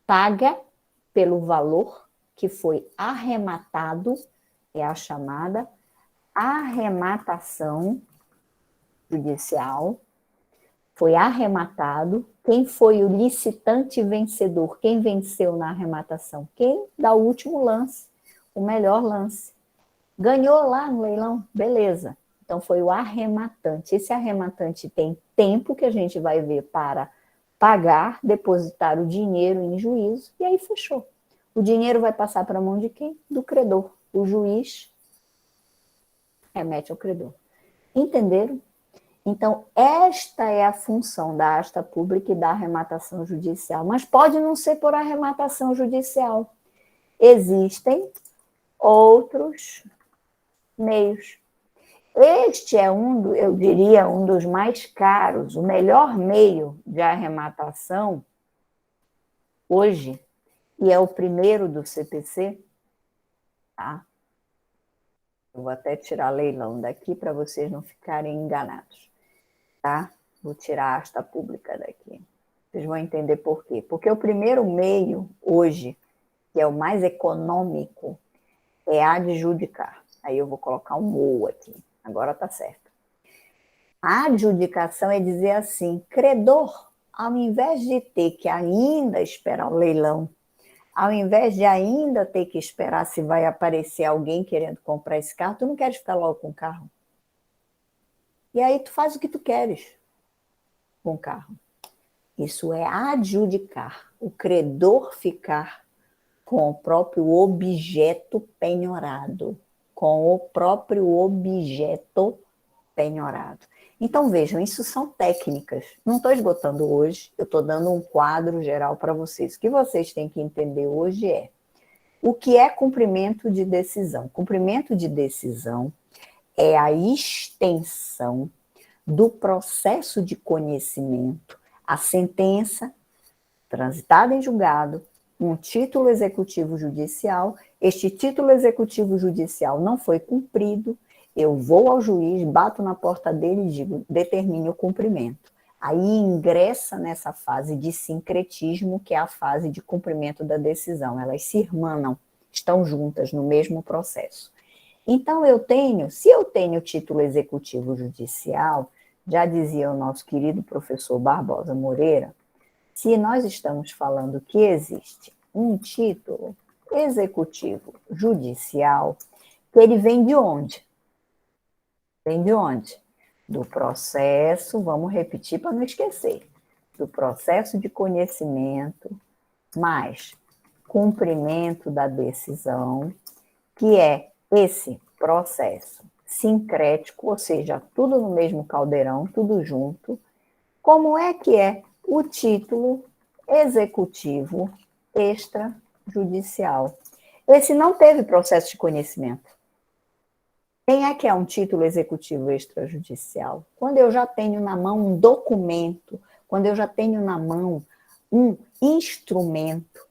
paga pelo valor que foi arrematado, é a chamada arrematação judicial. Foi arrematado. Quem foi o licitante vencedor? Quem venceu na arrematação? Quem dá o último lance, o melhor lance. Ganhou lá no leilão? Beleza. Então foi o arrematante. Esse arrematante tem tempo que a gente vai ver para pagar, depositar o dinheiro em juízo, e aí fechou. O dinheiro vai passar para a mão de quem? Do credor. O juiz remete ao credor. Entenderam? Então, esta é a função da asta pública e da arrematação judicial. Mas pode não ser por arrematação judicial. Existem outros meios. Este é eu diria, um dos mais caros. O melhor meio de arrematação hoje, e é o primeiro do CPC, tá? Eu vou até tirar leilão daqui para vocês não ficarem enganados, tá? Vou tirar a asta pública daqui. Vocês vão entender por quê. Porque o primeiro meio hoje, que é o mais econômico, é adjudicar. Aí eu vou colocar um ou aqui. Agora tá certo. A adjudicação é dizer assim, credor, ao invés de ter que ainda esperar o leilão, ao invés de ainda ter que esperar se vai aparecer alguém querendo comprar esse carro, tu não queres ficar logo com o carro. E aí tu faz o que tu queres com o carro. Isso é adjudicar. O credor ficar com o próprio objeto penhorado. Com o próprio objeto penhorado. Então, vejam, isso são técnicas. Não estou esgotando hoje, eu estou dando um quadro geral para vocês. O que vocês têm que entender hoje é o que é cumprimento de decisão. Cumprimento de decisão é a extensão do processo de conhecimento, a sentença transitada em julgado, um título executivo judicial. Este título executivo judicial não foi cumprido, eu vou ao juiz, bato na porta dele e digo, determine o cumprimento. Aí ingressa nessa fase de sincretismo, que é a fase de cumprimento da decisão. Elas se irmanam, estão juntas no mesmo processo. Então, se eu tenho título executivo judicial, já dizia o nosso querido professor Barbosa Moreira, se nós estamos falando que existe um título executivo judicial, que ele vem de onde? Vem de onde? Do processo, vamos repetir para não esquecer, do processo de conhecimento, mais cumprimento da decisão, que é esse processo sincrético, ou seja, tudo no mesmo caldeirão, tudo junto. Como é que é o título executivo extrajudicial? Esse não teve processo de conhecimento. Quem é que é um título executivo extrajudicial? Quando eu já tenho na mão um documento, quando eu já tenho na mão um instrumento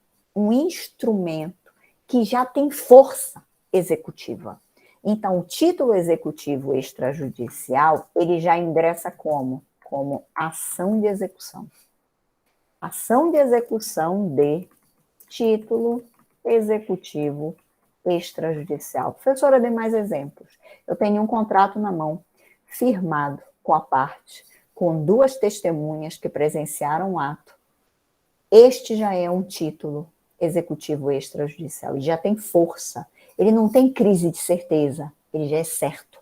que já tem força executiva. Então, o título executivo extrajudicial, ele já ingressa como? Como ação de execução. Ação de execução de título executivo extrajudicial. Professora, dê mais exemplos. Eu tenho um contrato na mão, firmado com a parte, com 2 testemunhas que presenciaram o ato. Este já é um título executivo extrajudicial, ele já tem força, ele não tem crise de certeza, ele já é certo.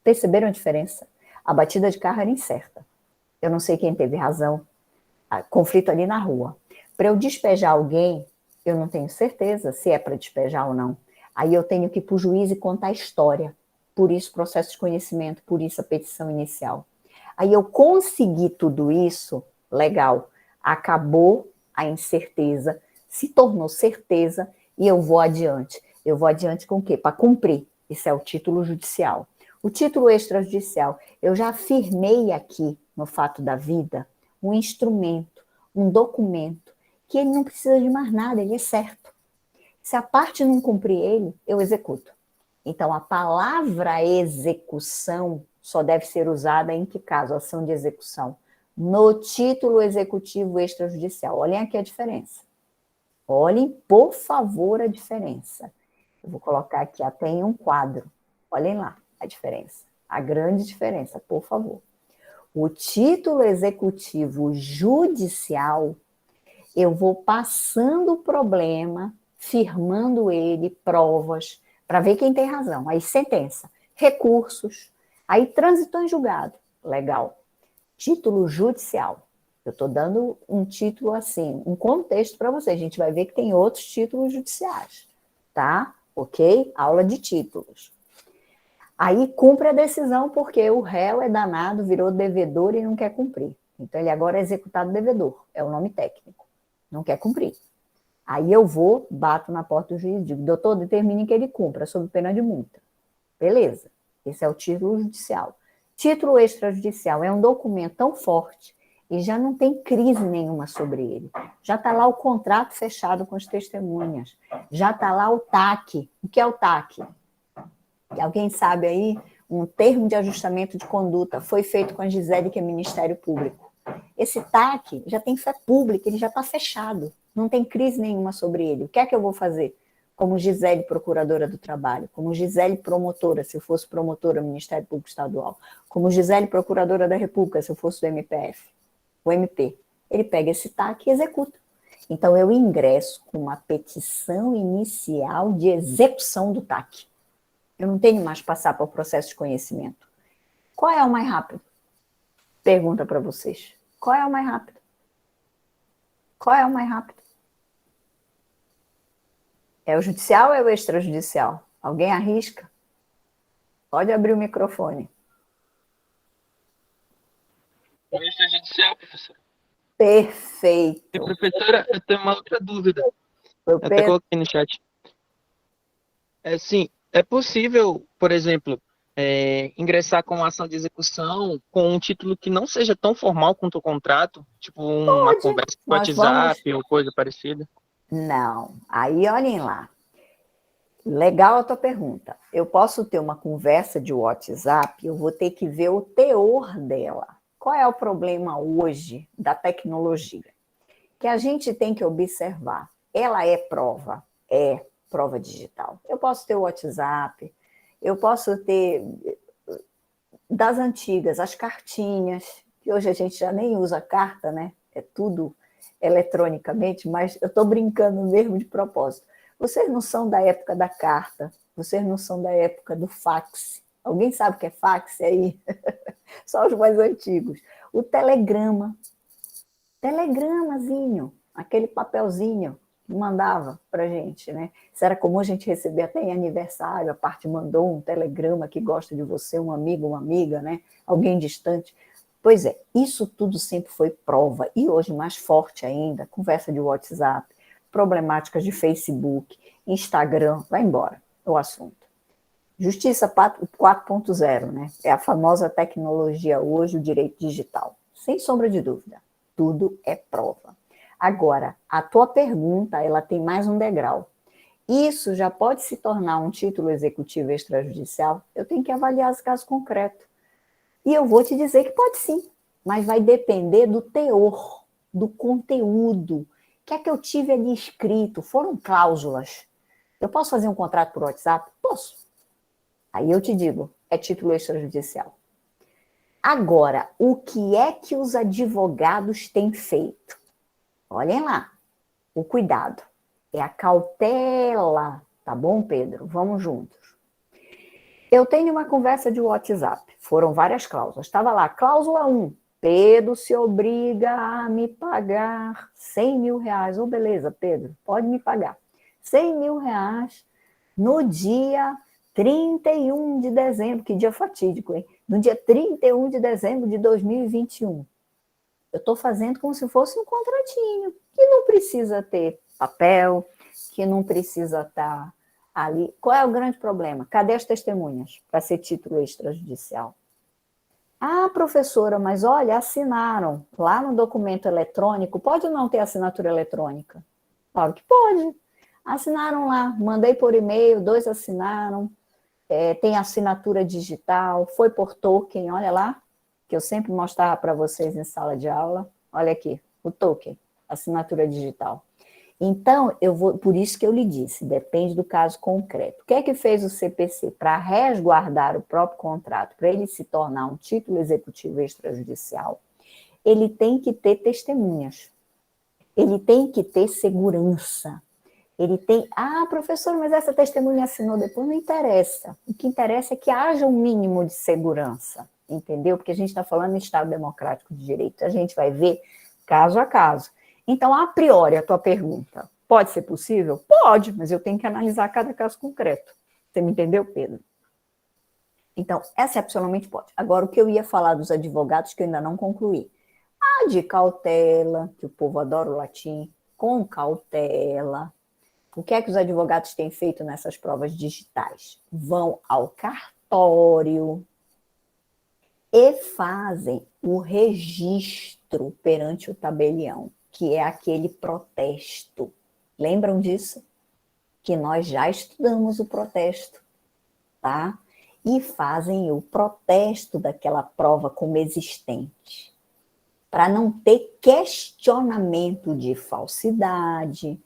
Perceberam a diferença? A batida de carro era incerta. Eu não sei quem teve razão. Conflito ali na rua. Para eu despejar alguém, eu não tenho certeza se é para despejar ou não. Aí eu tenho que ir para o juiz e contar a história. Por isso, processo de conhecimento, por isso a petição inicial. Aí eu consegui tudo isso, legal. Acabou a incerteza, se tornou certeza e eu vou adiante. Eu vou adiante com o quê? Para cumprir. Isso é o título judicial. O título extrajudicial, eu já afirmei aqui, no fato da vida, um instrumento, um documento, que ele não precisa de mais nada, ele é certo. Se a parte não cumprir ele, eu executo. Então, a palavra execução só deve ser usada em que caso? Ação de execução. No título executivo extrajudicial. Olhem aqui a diferença. Olhem, por favor, a diferença. Eu vou colocar aqui até em um quadro. Olhem lá a diferença. A grande diferença, por favor. O título executivo judicial, eu vou passando o problema, firmando ele, provas, para ver quem tem razão. Aí, sentença, recursos, aí transitou em julgado. Legal. Título judicial. Eu estou dando um título assim, um contexto para você. A gente vai ver que tem outros títulos judiciais, tá? Ok? Aula de títulos. Aí cumpre a decisão porque o réu é danado, virou devedor e não quer cumprir. Então ele agora é executado devedor, é o nome técnico. Não quer cumprir. Aí eu vou, bato na porta do juiz e digo, doutor, determine que ele cumpra, sob pena de multa. Beleza, esse é o título judicial. Título extrajudicial é um documento tão forte e já não tem crise nenhuma sobre ele. Já está lá o contrato fechado com as testemunhas, já está lá o TAC. O que é o TAC? Alguém sabe aí? Um termo de ajustamento de conduta foi feito com a Gisele, que é Ministério Público. Esse TAC já tem fé pública, ele já está fechado, não tem crise nenhuma sobre ele. O que é que eu vou fazer? Como Gisele, procuradora do trabalho, como Gisele, promotora, se eu fosse promotora do Ministério Público Estadual, como Gisele, procuradora da República, se eu fosse do MPF, o MP. Ele pega esse TAC e executa. Então, eu ingresso com uma petição inicial de execução do TAC. Eu não tenho mais que passar por processo de conhecimento. Qual é o mais rápido? Pergunta para vocês. Qual é o mais rápido? Qual é o mais rápido? É o judicial ou é o extrajudicial? Alguém arrisca? Pode abrir o microfone. O extrajudicial, professora. Perfeito. E, professora, eu tenho uma outra dúvida. Foi Eu até coloquei no chat. Sim, é possível, por exemplo, ingressar com uma ação de execução com um título que não seja tão formal quanto o contrato, tipo uma Pode. conversa com Nós WhatsApp vamos... ou coisa parecida? Não. Aí, olhem lá. Legal a tua pergunta. Eu posso ter uma conversa de WhatsApp, eu vou ter que ver o teor dela. Qual é o problema hoje da tecnologia? Que a gente tem que observar. Ela é prova digital. Eu posso ter o WhatsApp, eu posso ter das antigas, as cartinhas, que hoje a gente já nem usa carta, né? É tudo eletronicamente, mas eu estou brincando mesmo de propósito. Vocês não são da época da carta, vocês não são da época do fax. Alguém sabe o que é fax aí? Só os mais antigos. O telegramazinho, aquele papelzinho que mandava para a gente, né? Isso era comum a gente receber até em aniversário, a parte mandou um telegrama que gosta de você, um amigo, uma amiga, né? Alguém distante. Pois é, isso tudo sempre foi prova, e hoje mais forte ainda, conversa de WhatsApp, problemáticas de Facebook, Instagram, vai embora o assunto. Justiça 4.0, né? É a famosa tecnologia hoje, o direito digital. Sem sombra de dúvida, tudo é prova. Agora, a tua pergunta, ela tem mais um degrau. Isso já pode se tornar um título executivo extrajudicial? Eu tenho que avaliar os casos concretos. E eu vou te dizer que pode sim, mas vai depender do teor, do conteúdo. O que é que eu tive ali escrito? Foram cláusulas. Eu posso fazer um contrato por WhatsApp? Posso. Aí eu te digo, é título extrajudicial. Agora, o que é que os advogados têm feito? Olhem lá, o cuidado. É a cautela, tá bom, Pedro? Vamos juntos. Eu tenho uma conversa de WhatsApp, foram várias cláusulas. Estava lá, cláusula 1, Pedro se obriga a me pagar 100 mil reais. Oh, beleza, Pedro, pode me pagar. 100 mil reais no dia 31 de dezembro, que dia fatídico, hein? No dia 31 de dezembro de 2021. Eu estou fazendo como se fosse um contratinho, que não precisa ter papel, que não precisa estar ali. Qual é o grande problema? Cadê as testemunhas para ser título extrajudicial? Ah, professora, mas olha, assinaram lá no documento eletrônico. Pode ou não ter assinatura eletrônica? Claro que pode. Assinaram lá, mandei por e-mail, 2 assinaram, tem assinatura digital, foi por token, olha lá, que eu sempre mostrava para vocês em sala de aula. Olha aqui, o token, assinatura digital. Então, por isso que eu lhe disse, depende do caso concreto. O que é que fez o CPC? Para resguardar o próprio contrato, para ele se tornar um título executivo extrajudicial, ele tem que ter testemunhas, ele tem que ter segurança. Ele tem, professor, mas essa testemunha assinou depois, não interessa. O que interessa é que haja um mínimo de segurança, entendeu? Porque a gente está falando em Estado Democrático de Direito, a gente vai ver caso a caso. Então, a priori, a tua pergunta, pode ser possível? Pode, mas eu tenho que analisar cada caso concreto. Você me entendeu, Pedro? Então, excepcionalmente pode. Agora, o que eu ia falar dos advogados, que eu ainda não concluí. A de cautela, que o povo adora o latim, com cautela. O que é que os advogados têm feito nessas provas digitais? Vão ao cartório e fazem o registro perante o tabelião, que é aquele protesto. Lembram disso? Que nós já estudamos o protesto, tá? E fazem o protesto daquela prova como existente, para não ter questionamento de falsidade,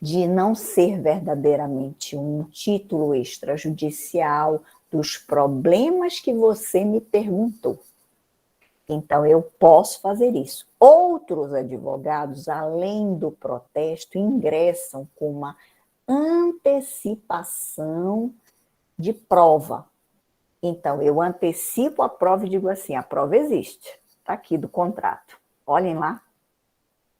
de não ser verdadeiramente um título extrajudicial dos problemas que você me perguntou. Então, eu posso fazer isso. Outros advogados, além do protesto, ingressam com uma antecipação de prova. Então, eu antecipo a prova e digo assim, a prova existe, está aqui do contrato. Olhem lá.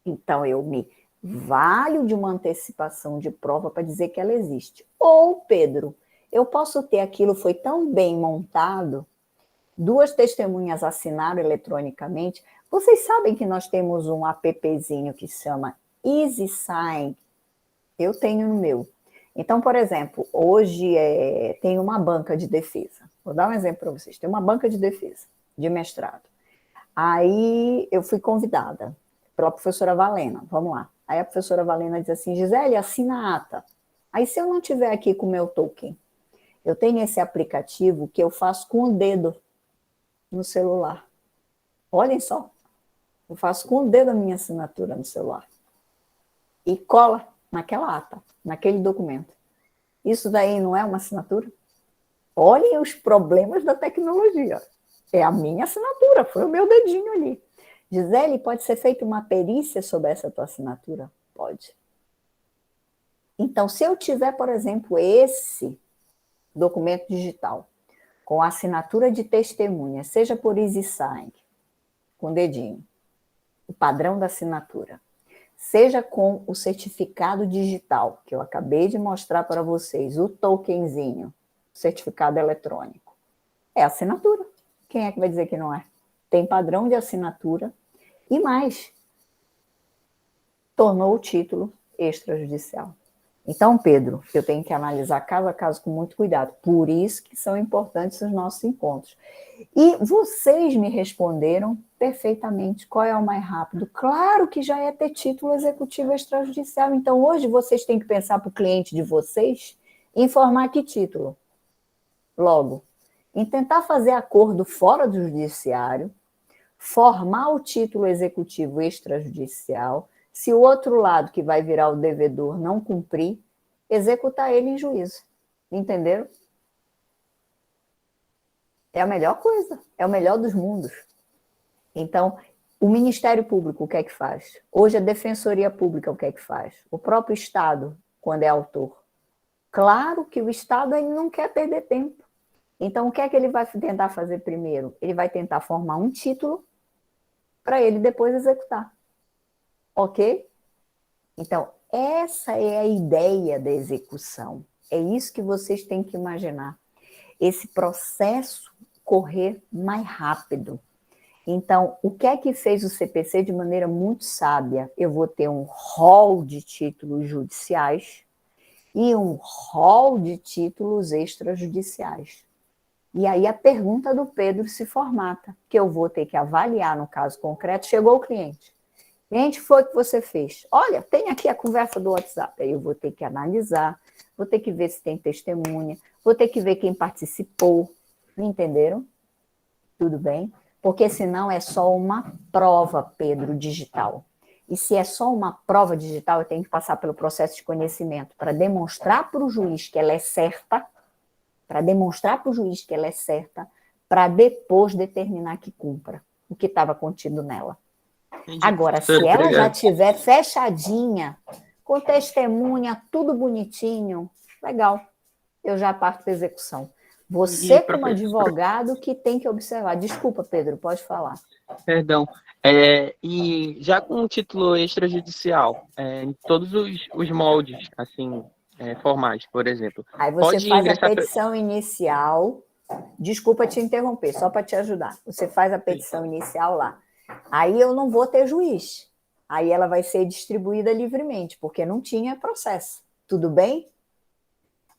Então, eu me valho de uma antecipação de prova para dizer que ela existe. Ou, Pedro, eu posso ter aquilo, foi tão bem montado, 2 testemunhas assinaram eletronicamente. Vocês sabem que nós temos um appzinho que se chama EasySign. Eu tenho no meu. Então, por exemplo, hoje tem uma banca de defesa. Vou dar um exemplo para vocês. Tem uma banca de defesa, de mestrado. Aí eu fui convidada pela professora Valena, vamos lá. Aí a professora Valena diz assim, Gisele, assina a ata. Aí se eu não tiver aqui com o meu token, eu tenho esse aplicativo que eu faço com o dedo no celular. Olhem só, eu faço com o dedo a minha assinatura no celular. E cola naquela ata, naquele documento. Isso daí não é uma assinatura? Olhem os problemas da tecnologia. É a minha assinatura, foi o meu dedinho ali. Gisele, pode ser feita uma perícia sobre essa tua assinatura? Pode. Então, se eu tiver, por exemplo, esse documento digital, com a assinatura de testemunha, seja por EasySign, com dedinho, o padrão da assinatura, seja com o certificado digital, que eu acabei de mostrar para vocês, o tokenzinho, certificado eletrônico, é assinatura. Quem é que vai dizer que não é? Tem padrão de assinatura e mais, tornou o título extrajudicial. Então, Pedro, eu tenho que analisar caso a caso com muito cuidado. Por isso que são importantes os nossos encontros. E vocês me responderam perfeitamente qual é o mais rápido. Claro que já é ter título executivo extrajudicial. Então, hoje vocês têm que pensar para o cliente de vocês informar que título. Logo, em tentar fazer acordo fora do judiciário, formar o título executivo extrajudicial, se o outro lado, que vai virar o devedor, não cumprir, executar ele em juízo. Entenderam? É a melhor coisa, é o melhor dos mundos. Então, o Ministério Público, o que é que faz? Hoje, a Defensoria Pública, o que é que faz? O próprio Estado, quando é autor. Claro que o Estado ele não quer perder tempo. Então, o que é que ele vai tentar fazer primeiro? Ele vai tentar formar um título para ele depois executar. Ok? Então, essa é a ideia da execução. É isso que vocês têm que imaginar. Esse processo correr mais rápido. Então, o que é que fez o CPC de maneira muito sábia? Eu vou ter um rol de títulos judiciais e um rol de títulos extrajudiciais. E aí a pergunta do Pedro se formata, que eu vou ter que avaliar no caso concreto. Chegou o cliente. Cliente, foi o que você fez? Olha, tem aqui a conversa do WhatsApp. Aí eu vou ter que analisar, vou ter que ver se tem testemunha, vou ter que ver quem participou. Entenderam? Tudo bem? Porque senão é só uma prova, Pedro, digital. E se é só uma prova digital, eu tenho que passar pelo processo de conhecimento para demonstrar para o juiz que ela é certa, para demonstrar para o juiz que ela é certa, para depois determinar que cumpra o que estava contido nela. Entendi. Agora, se ela Obrigado. já tiver fechadinha, com testemunha, tudo bonitinho, legal, eu já parto para execução. Você, como advogado, que tem que observar. Desculpa, Pedro, pode falar. Perdão. E já com o título extrajudicial, em todos os moldes, assim, formais, por exemplo, Aí você pode faz a ingressar... petição inicial. Desculpa te interromper, só para te ajudar. Você faz a petição inicial lá. Aí eu não vou ter juiz. Aí ela vai ser distribuída livremente, porque não tinha processo. Tudo bem?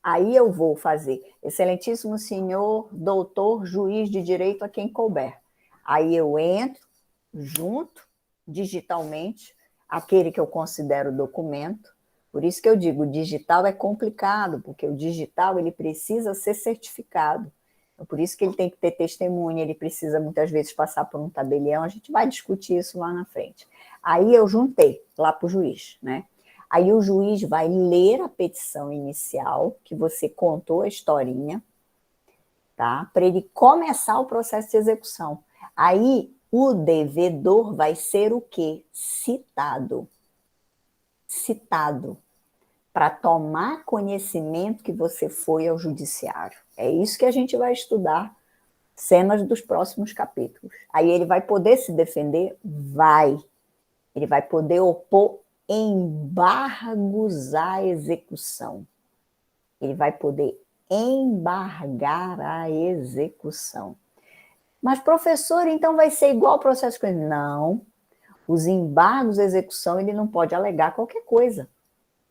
Aí eu vou fazer, excelentíssimo senhor, doutor, juiz de direito a quem couber. Aí eu entro junto, digitalmente, aquele que eu considero documento. Por isso que eu digo, o digital é complicado, porque o digital ele precisa ser certificado. Por isso que ele tem que ter testemunha, ele precisa muitas vezes passar por um tabelião, a gente vai discutir isso lá na frente. Aí eu juntei lá para o juiz, né? Aí o juiz vai ler a petição inicial, que você contou a historinha, tá? Para ele começar o processo de execução. Aí o devedor vai ser o quê? Citado. Citado. Para tomar conhecimento que você foi ao judiciário. É isso que a gente vai estudar, cenas dos próximos capítulos. Aí ele vai poder se defender? Vai. Ele vai poder opor embargos à execução. Ele vai poder embargar a execução. Mas, professor, então vai ser igual ao processo de... Não. Os embargos à execução, ele não pode alegar qualquer coisa.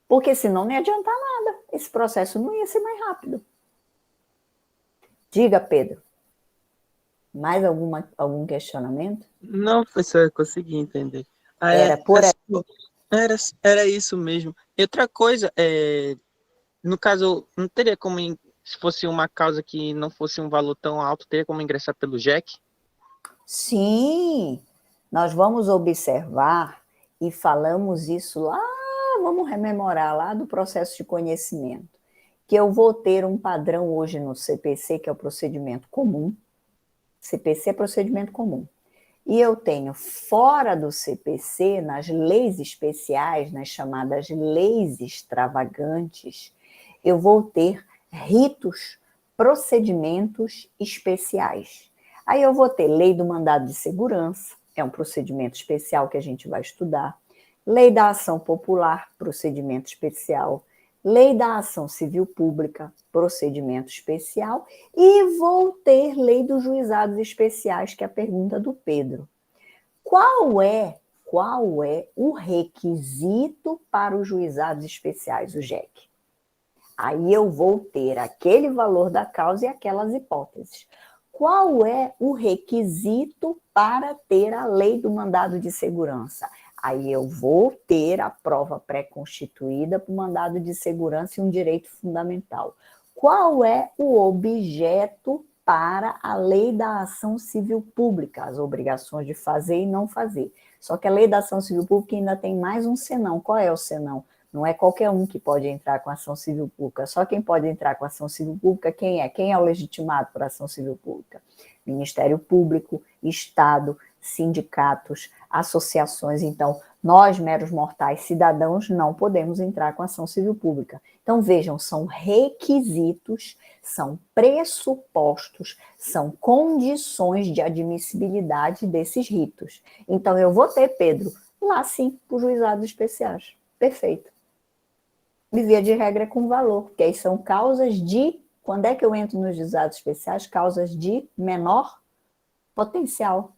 Porque senão não ia adiantar nada. Esse processo não ia ser mais rápido. Diga, Pedro. Mais algum questionamento? Não, professor, eu consegui entender. Era por aí. Era isso mesmo. E outra coisa, no caso, não teria como, se fosse uma causa que não fosse um valor tão alto, teria como ingressar pelo JEC? Sim, nós vamos observar e falamos isso lá, vamos rememorar lá do processo de conhecimento, que eu vou ter um padrão hoje no CPC, que é o procedimento comum. CPC é procedimento comum. E eu tenho fora do CPC, nas leis especiais, nas chamadas leis extravagantes, eu vou ter ritos, procedimentos especiais. Aí eu vou ter lei do mandado de segurança, é um procedimento especial que a gente vai estudar. Lei da ação popular, procedimento especial. Lei da ação civil pública, procedimento especial. E vou ter lei dos juizados especiais, que é a pergunta do Pedro. Qual é o requisito para os juizados especiais, o JEC? Aí eu vou ter aquele valor da causa e aquelas hipóteses. Qual é o requisito para ter a lei do mandado de segurança? Aí eu vou ter a prova pré-constituída para o mandado de segurança e um direito fundamental. Qual é o objeto para a lei da ação civil pública? As obrigações de fazer e não fazer. Só que a lei da ação civil pública ainda tem mais um senão. Qual é o senão? Não é qualquer um que pode entrar com ação civil pública. Só quem pode entrar com ação civil pública, quem é? Quem é o legitimado por ação civil pública? Ministério Público, Estado, sindicatos, associações. Então, nós, meros mortais cidadãos, não podemos entrar com ação civil pública. Então, vejam, são requisitos, são pressupostos, são condições de admissibilidade desses ritos. Então, eu vou ter, Pedro, lá sim, os juizados especiais. Perfeito. E via de regra com valor, porque aí são causas de... Quando é que eu entro nos juizados especiais? Causas de menor potencial.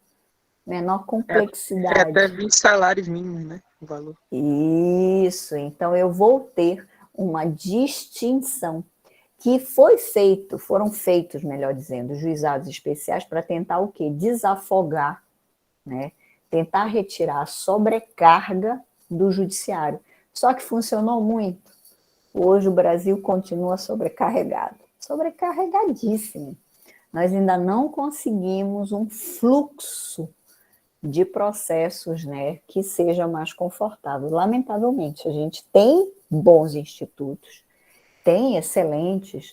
menor É até complexidade. 20 salários mínimos, né? O valor. Isso, então eu vou ter uma distinção que foram feitos, melhor dizendo, juizados especiais para tentar o quê? Desafogar, né? Tentar retirar a sobrecarga do judiciário. Só que funcionou muito. Hoje o Brasil continua sobrecarregado, sobrecarregadíssimo. Nós ainda não conseguimos um fluxo de processos, né, que seja mais confortável. Lamentavelmente, a gente tem bons institutos, tem excelentes,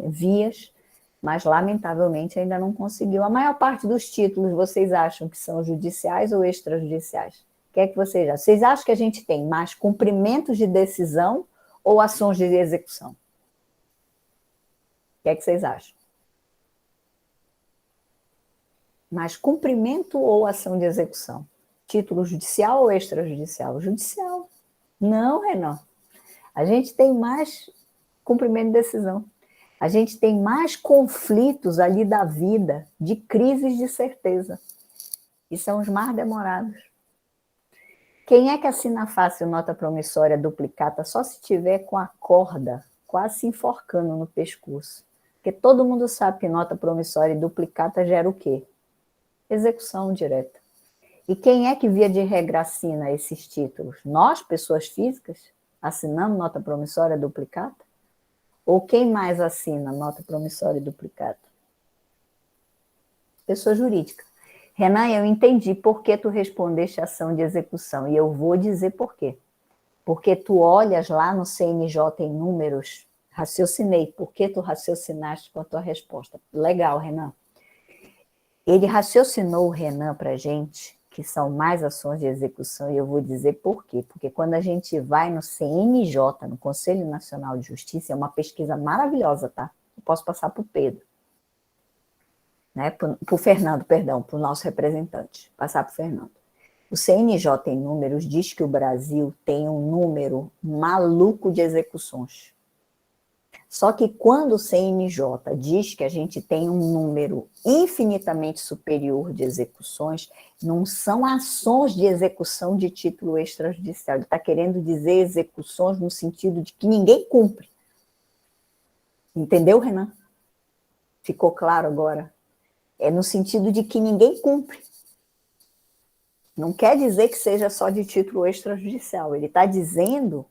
vias, mas lamentavelmente ainda não conseguiu. A maior parte dos títulos vocês acham que são judiciais ou extrajudiciais? O que é que vocês acham? Vocês acham que a gente tem mais cumprimentos de decisão ou ações de execução? O que é que vocês acham? Mais cumprimento ou ação de execução? Título judicial ou extrajudicial? Judicial. Não, Renan. A gente tem mais cumprimento de decisão. A gente tem mais conflitos ali da vida, de crises de certeza. E são os mais demorados. Quem é que assina fácil nota promissória duplicata só se tiver com a corda quase se enforcando no pescoço? Porque todo mundo sabe que nota promissória duplicata gera o quê? Execução direta. E quem é que, via de regra, assina esses títulos? Nós, pessoas físicas, assinamos nota promissória duplicata? Ou quem mais assina nota promissória duplicata? Pessoa jurídica. Renan, eu entendi por que tu respondeste ação de execução, e eu vou dizer por quê. Porque tu olhas lá no CNJ em números, raciocinei, por que tu raciocinaste com a tua resposta? Legal, Renan. Ele raciocinou, o Renan, para a gente, que são mais ações de execução, e eu vou dizer por quê. Porque quando a gente vai no CNJ, no Conselho Nacional de Justiça, é uma pesquisa maravilhosa, tá? Eu posso passar para o Pedro. Né? Para o Fernando, perdão, para o nosso representante. Passar para o Fernando. O CNJ em números diz que o Brasil tem um número maluco de execuções. Só que quando o CNJ diz que a gente tem um número infinitamente superior de execuções, não são ações de execução de título extrajudicial. Ele está querendo dizer execuções no sentido de que ninguém cumpre. Entendeu, Renan? Ficou claro agora? É no sentido de que ninguém cumpre. Não quer dizer que seja só de título extrajudicial. Ele está dizendo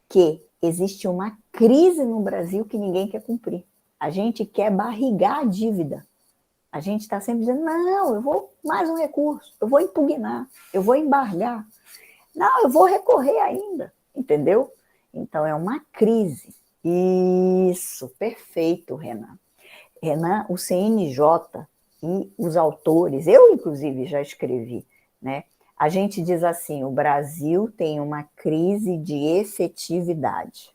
que existe uma crise no Brasil que ninguém quer cumprir. A gente quer barrigar a dívida. A gente está sempre dizendo, não, eu vou mais um recurso, eu vou impugnar, eu vou embargar. Não, eu vou recorrer ainda, entendeu? Então é uma crise. Isso, perfeito, Renan. Renan, o CNJ e os autores, eu inclusive já escrevi, né? A gente diz assim, o Brasil tem uma crise de efetividade.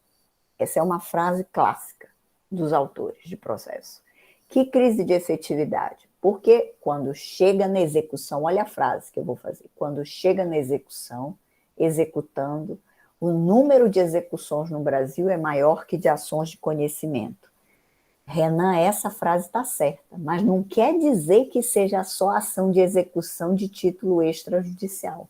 Essa é uma frase clássica dos autores de processo. Que crise de efetividade? Porque quando chega na execução, olha a frase que eu vou fazer, quando chega na execução, executando, o número de execuções no Brasil é maior que de ações de conhecimento. Renan, essa frase está certa, mas não quer dizer que seja só ação de execução de título extrajudicial.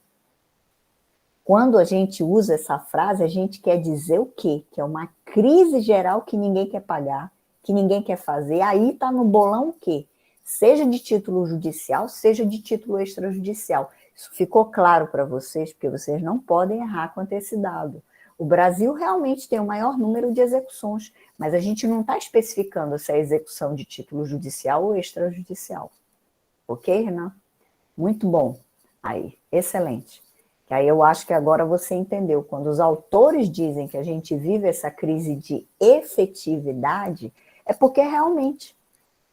Quando a gente usa essa frase, a gente quer dizer o quê? Que é uma crise geral que ninguém quer pagar, que ninguém quer fazer. Aí está no bolão o quê? Seja de título judicial, seja de título extrajudicial. Isso ficou claro para vocês, porque vocês não podem errar quanto a esse dado. O Brasil realmente tem o maior número de execuções, mas a gente não está especificando se é execução de título judicial ou extrajudicial. Ok, Renan? Muito bom. Aí, excelente. Que aí eu acho que agora você entendeu. Quando os autores dizem que a gente vive essa crise de efetividade, é porque realmente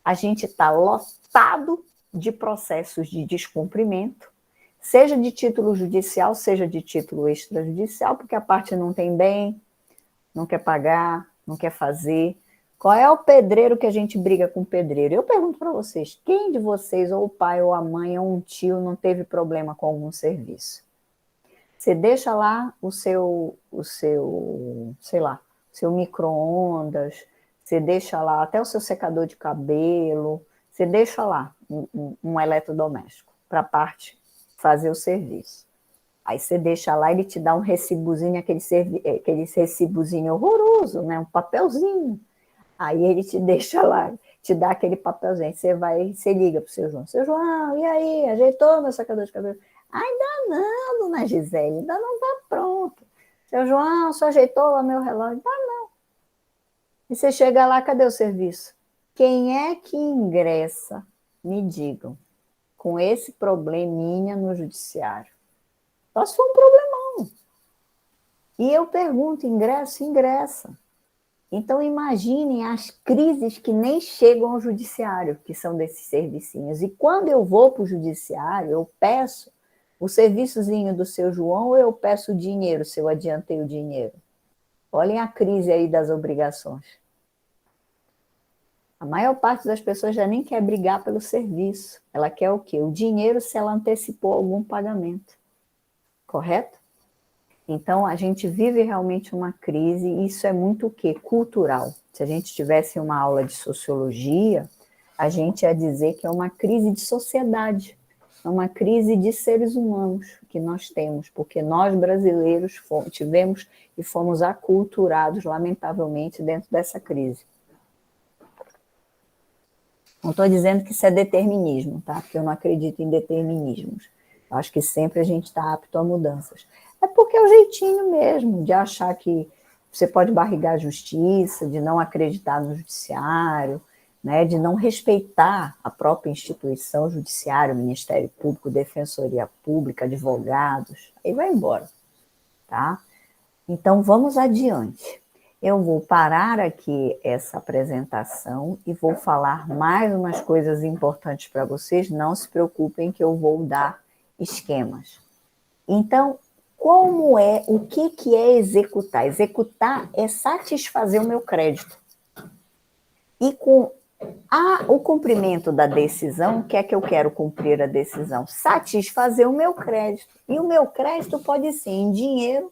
a gente está lotado de processos de descumprimento, seja de título judicial, seja de título extrajudicial, porque a parte não tem bem, não quer pagar, não quer fazer. Qual é o pedreiro que a gente briga com o pedreiro? Eu pergunto para vocês, quem de vocês, ou o pai, ou a mãe, ou um tio, não teve problema com algum serviço? Você deixa lá sei lá, seu micro-ondas, você deixa lá até o seu secador de cabelo, você deixa lá um eletrodoméstico. para a parte fazer o serviço. Aí você deixa lá, ele te dá um recibozinho, aquele recibozinho horroroso, né? Um papelzinho. Aí ele te deixa lá, te dá aquele papelzinho. Você liga pro seu João. Seu João, e aí? Ajeitou meu secador de cabelo? Ainda não, dona Gisele, ainda não está pronto. Seu João, só ajeitou lá meu relógio? Tá não. E você chega lá, cadê o serviço? Quem é que ingressa, me digam, com esse probleminha no judiciário? Só se for um problemão. E eu pergunto, ingressa? Ingressa. Então, imaginem as crises que nem chegam ao judiciário, que são desses servicinhos. E quando eu vou para o judiciário, eu peço o serviçozinho do seu João ou eu peço o dinheiro, se eu adiantei o dinheiro? Olhem a crise aí das obrigações. A maior parte das pessoas já nem quer brigar pelo serviço. Ela quer o quê? O dinheiro se ela antecipou algum pagamento. Correto? Então, a gente vive realmente uma crise, e isso é muito o quê? Cultural. Se a gente tivesse uma aula de sociologia, a gente ia dizer que é uma crise de sociedade, é uma crise de seres humanos que nós temos, porque nós brasileiros tivemos e fomos aculturados, lamentavelmente, dentro dessa crise. Não estou dizendo que isso é determinismo, tá? Porque eu não acredito em determinismos. Eu acho que sempre a gente está apto a mudanças. É porque é o jeitinho mesmo de achar que você pode barrigar a justiça, de não acreditar no judiciário, né, de não respeitar a própria instituição judiciária, Ministério Público, Defensoria Pública, advogados, aí vai embora, tá? Então, vamos adiante. Eu vou parar aqui essa apresentação e vou falar mais umas coisas importantes para vocês. Não se preocupem que eu vou dar esquemas. Então, o que é executar? Executar é satisfazer o meu crédito. E com o cumprimento da decisão, o que é que eu quero cumprir a decisão? Satisfazer o meu crédito. E o meu crédito pode ser em dinheiro,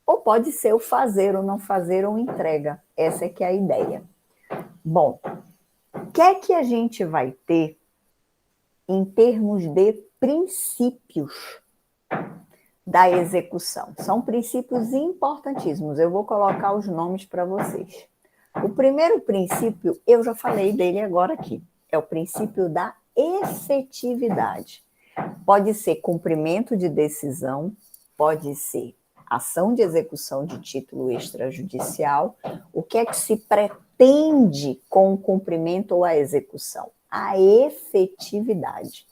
ou pode ser o fazer ou não fazer ou entrega. Essa é que é a ideia. Bom, o que é que a gente vai ter em termos de princípios da execução? São princípios importantíssimos. Eu vou colocar os nomes para vocês. O primeiro princípio, eu já falei dele agora aqui, é o princípio da efetividade. Pode ser cumprimento de decisão, pode ser ação de execução de título extrajudicial. O que é que se pretende com o cumprimento ou a execução? A efetividade.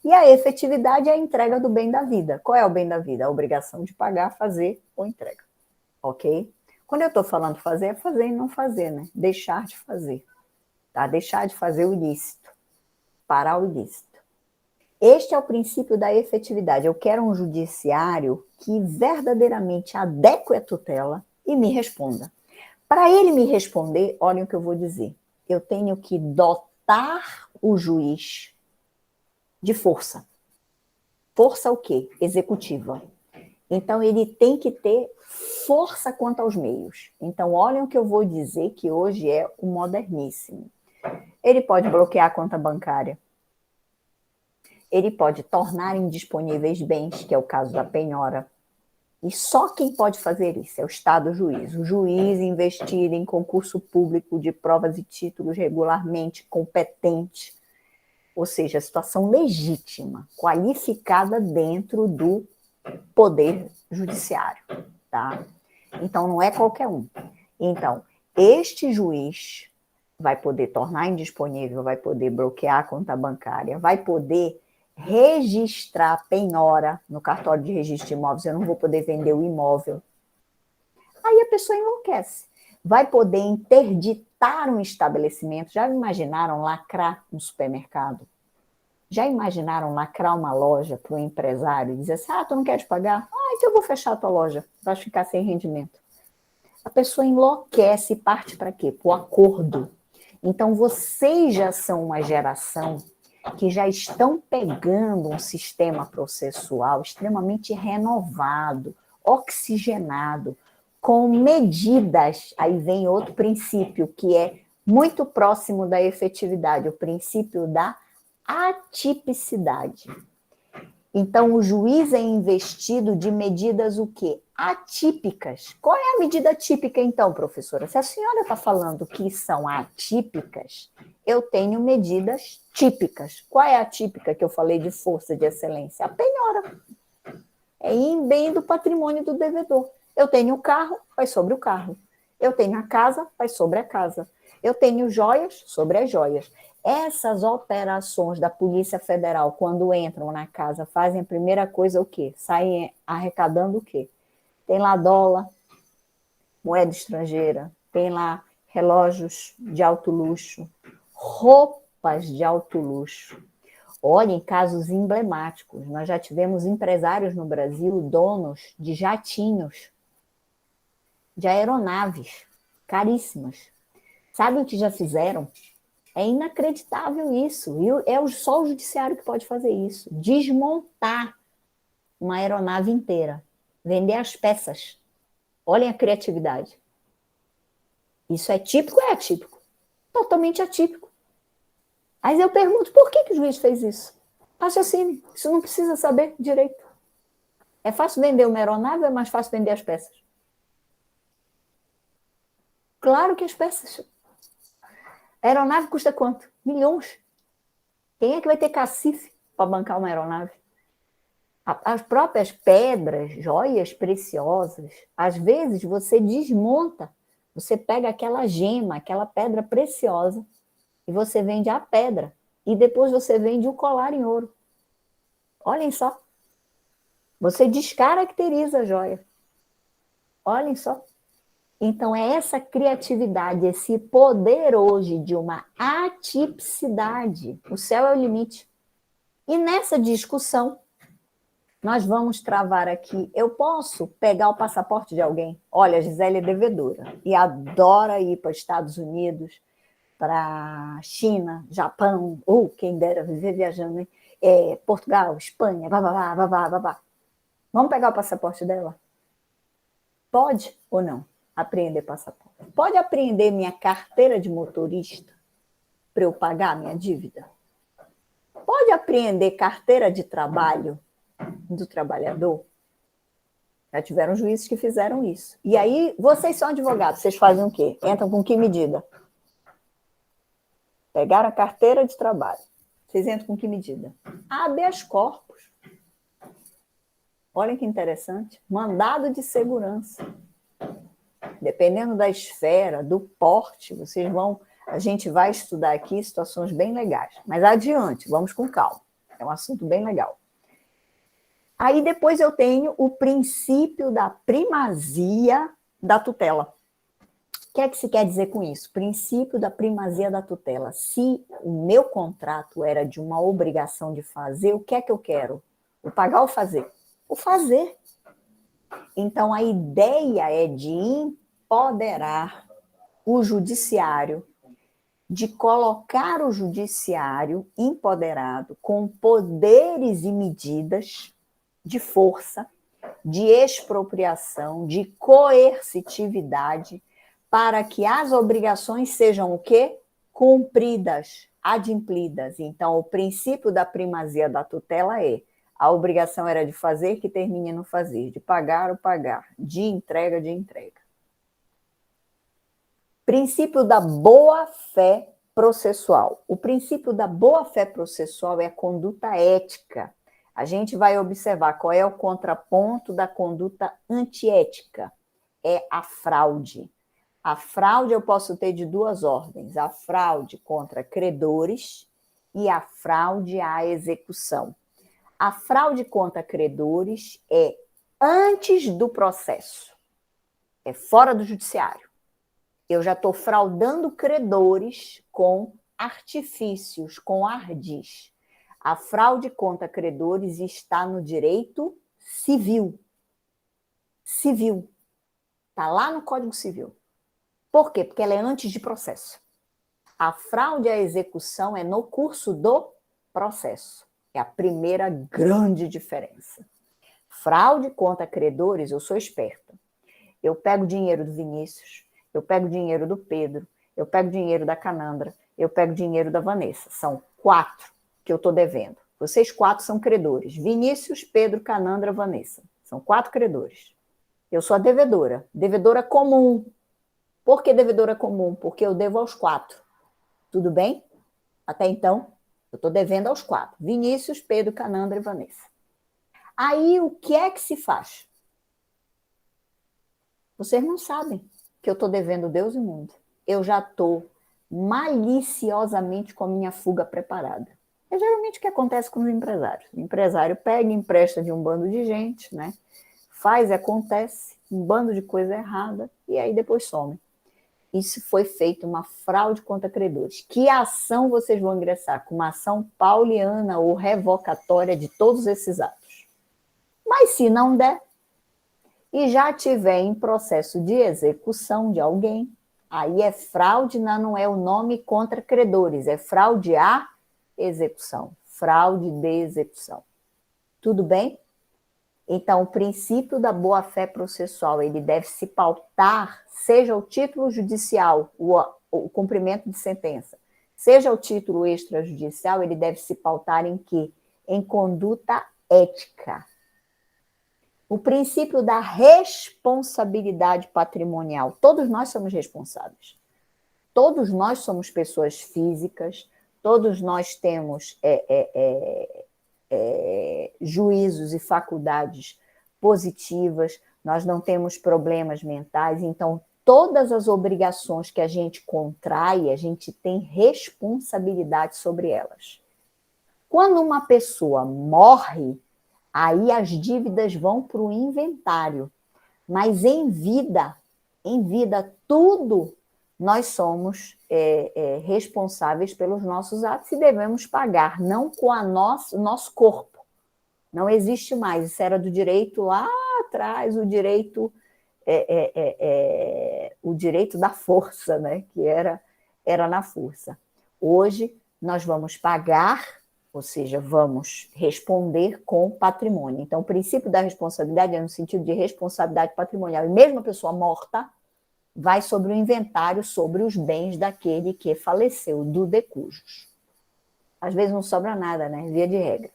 E a efetividade é a entrega do bem da vida. Qual é o bem da vida? A obrigação de pagar, fazer ou entrega. Ok? Quando eu estou falando fazer, é fazer e não fazer, né? Deixar de fazer. Tá? Deixar de fazer o ilícito. Parar o ilícito. Este é o princípio da efetividade. Eu quero um judiciário que verdadeiramente adeque a tutela e me responda. Para ele me responder, olhem o que eu vou dizer. Eu tenho que dotar o juiz de força. Força o quê? Executiva. Então, ele tem que ter força quanto aos meios. Então, olhem o que eu vou dizer, que hoje é o moderníssimo. Ele pode bloquear a conta bancária. Ele pode tornar indisponíveis bens, que é o caso da penhora. E só quem pode fazer isso é o Estado juiz. O juiz investir em concurso público de provas e títulos regularmente competente, ou seja, situação legítima, qualificada dentro do poder judiciário, tá? Então, não é qualquer um. Então, este juiz vai poder tornar indisponível, vai poder bloquear a conta bancária, vai poder registrar penhora no cartório de registro de imóveis. Eu não vou poder vender o imóvel. Aí a pessoa enlouquece. Vai poder interditar um estabelecimento. Já imaginaram lacrar um supermercado? Já imaginaram lacrar uma loja para o empresário e dizer assim, tu não quer te pagar? Então eu vou fechar a tua loja, vai ficar sem rendimento. A pessoa enlouquece e parte para quê? Para o acordo. Então vocês já são uma geração que já estão pegando um sistema processual extremamente renovado, oxigenado, com medidas. Aí vem outro princípio que é muito próximo da efetividade, o princípio da atipicidade. Então, o juiz é investido de medidas o quê? Atípicas. Qual é a medida típica, então, professora? Se a senhora está falando que são atípicas, eu tenho medidas típicas. Qual é a típica que eu falei de força de excelência? A penhora. É em bem do patrimônio do devedor. Eu tenho o carro, vai sobre o carro. Eu tenho a casa, vai sobre a casa. Eu tenho joias, sobre as joias. Essas operações da Polícia Federal, quando entram na casa, fazem a primeira coisa o quê? Saem arrecadando o quê? Tem lá dólar, moeda estrangeira, tem lá relógios de alto luxo, roupas de alto luxo. Olhem, casos emblemáticos. Nós já tivemos empresários no Brasil, donos de jatinhos, de aeronaves caríssimas. Sabe o que já fizeram? É inacreditável isso. E é só o judiciário que pode fazer isso. Desmontar uma aeronave inteira. Vender as peças. Olhem a criatividade. Isso é típico ou é atípico? Totalmente atípico. Mas eu pergunto, por que o juiz fez isso? Raciocínio. Isso não precisa saber direito. É fácil vender uma aeronave ou é mais fácil vender as peças? Claro que as peças. A aeronave custa quanto? Milhões. Quem é que vai ter cacife para bancar uma aeronave? As próprias pedras, joias preciosas, às vezes você desmonta, você pega aquela gema, aquela pedra preciosa, e você vende a pedra, e depois você vende o colar em ouro. Olhem só. Você descaracteriza a joia. Olhem só. Então, é essa criatividade, esse poder hoje de uma atipicidade. O céu é o limite. E nessa discussão, nós vamos travar aqui. Eu posso pegar o passaporte de alguém? Olha, a Gisele é devedora e adora ir para os Estados Unidos, para China, Japão, ou quem dera viver viajando, hein? Portugal, Espanha, babá. Vamos pegar o passaporte dela? Pode ou não apreender passaporte? Pode apreender minha carteira de motorista para eu pagar minha dívida? Pode apreender carteira de trabalho do trabalhador? Já tiveram juízes que fizeram isso. E aí, vocês são advogados, vocês fazem o quê? Entram com que medida? Pegaram a carteira de trabalho. Vocês entram com que medida? Habeas corpus. Olha que interessante. Mandado de segurança. Dependendo da esfera, do porte, a gente vai estudar aqui situações bem legais. Mas adiante, vamos com calma. É um assunto bem legal. Aí depois eu tenho o princípio da primazia da tutela. O que é que se quer dizer com isso? Princípio da primazia da tutela. Se o meu contrato era de uma obrigação de fazer, o que é que eu quero? O pagar ou fazer? O fazer. Então, a ideia é de empoderar o judiciário, de colocar o judiciário empoderado com poderes e medidas de força, de expropriação, de coercitividade, para que as obrigações sejam o quê? Cumpridas, adimplidas. Então, o princípio da primazia da tutela é: a obrigação era de fazer, que termine no fazer, de pagar, o pagar, de entrega, de entrega. Princípio da boa-fé processual. O princípio da boa-fé processual é a conduta ética. A gente vai observar qual é o contraponto da conduta antiética. É a fraude. A fraude eu posso ter de duas ordens: a fraude contra credores e a fraude à execução. A fraude contra credores é antes do processo, é fora do judiciário. Eu já estou fraudando credores com artifícios, com ardis. A fraude contra credores está no direito civil. Civil. Está lá no Código Civil. Por quê? Porque ela é antes de processo. A fraude à execução é no curso do processo. É a primeira grande diferença. Fraude contra credores, eu sou esperta. Eu pego o dinheiro do Vinícius, eu pego o dinheiro do Pedro, eu pego o dinheiro da Canandra, eu pego o dinheiro da Vanessa. São 4. que eu estou devendo. Vocês 4 são credores. Vinícius, Pedro, Canandra, Vanessa. São 4 credores. Eu sou a devedora. Devedora comum. Por que devedora comum? Porque eu devo aos 4. Tudo bem? Até então, eu estou devendo aos 4. Vinícius, Pedro, Canandra e Vanessa. Aí, o que é que se faz? Vocês não sabem que eu estou devendo Deus e mundo. Eu já estou maliciosamente com a minha fuga preparada. É geralmente o que acontece com os empresários. O empresário pega e empresta de um bando de gente, né? Faz e acontece, um bando de coisa errada, e aí depois some. Isso foi feito uma fraude contra credores. Que ação vocês vão ingressar? Com uma ação pauliana ou revocatória de todos esses atos. Mas se não der, e já tiver em processo de execução de alguém, aí é fraude, não é o nome contra credores, é fraude à execução, fraude de execução. Tudo bem? Então, o princípio da boa-fé processual, ele deve se pautar, seja o título judicial, o cumprimento de sentença, seja o título extrajudicial, ele deve se pautar em quê? Em conduta ética. O princípio da responsabilidade patrimonial. Todos nós somos responsáveis. Todos nós somos pessoas físicas, todos nós temos juízos e faculdades positivas, nós não temos problemas mentais, então todas as obrigações que a gente contrai, a gente tem responsabilidade sobre elas. Quando uma pessoa morre, aí as dívidas vão para o inventário, mas em vida, tudo nós somos responsáveis pelos nossos atos e devemos pagar, não com o nosso corpo. Não existe mais, isso era do direito lá atrás, o direito da força, né? Que era na força. Hoje nós vamos pagar, ou seja, vamos responder com patrimônio. Então, o princípio da responsabilidade é no sentido de responsabilidade patrimonial. E mesmo a pessoa morta vai sobre o inventário, sobre os bens daquele que faleceu, do decujus. Às vezes não sobra nada, né? Via de regra.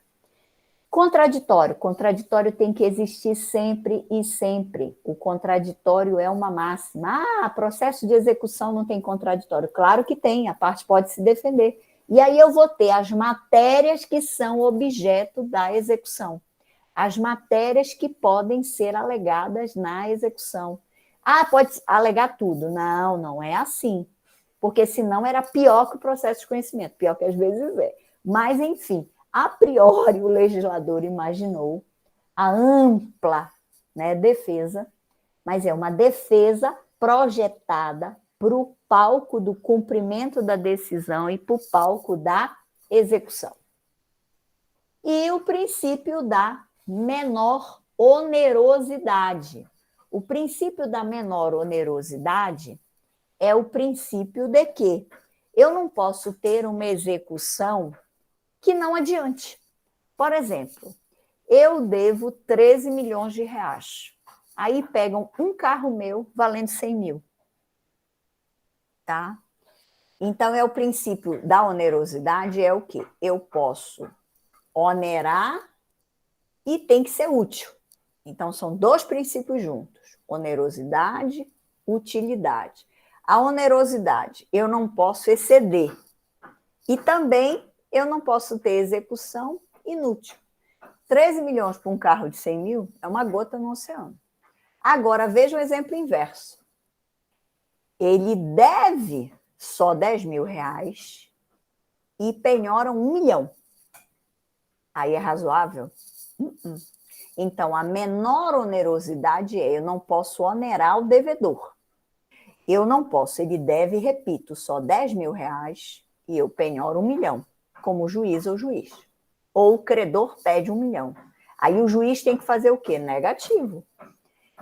Contraditório. Contraditório tem que existir sempre e sempre. O contraditório é uma máxima. Processo de execução não tem contraditório. Claro que tem, a parte pode se defender. E aí eu vou ter as matérias que são objeto da execução. As matérias que podem ser alegadas na execução. Pode alegar tudo. Não, não é assim. Porque senão era pior que o processo de conhecimento. Pior que às vezes é. Mas, enfim, a priori o legislador imaginou a ampla, né, defesa, mas é uma defesa projetada para o palco do cumprimento da decisão e para o palco da execução. E o princípio da menor onerosidade. O princípio da menor onerosidade é o princípio de que eu não posso ter uma execução que não adiante. Por exemplo, eu devo 13 milhões de reais. Aí pegam um carro meu valendo 100 mil. Tá? Então, é o princípio da onerosidade, é o quê? Eu posso onerar e tem que ser útil. Então, são 2 princípios juntos. Onerosidade, utilidade. A onerosidade, eu não posso exceder. E também eu não posso ter execução inútil. 13 milhões para um carro de 100 mil é uma gota no oceano. Agora, veja o exemplo inverso. Ele deve só 10 mil reais e penhora 1 milhão. Aí é razoável? Então, a menor onerosidade é eu não posso onerar o devedor. Eu não posso, ele deve, repito, só 10 mil reais e eu penhoro 1 milhão, como juiz ou juiz. Ou o credor pede 1 milhão. Aí o juiz tem que fazer o quê? Negativo.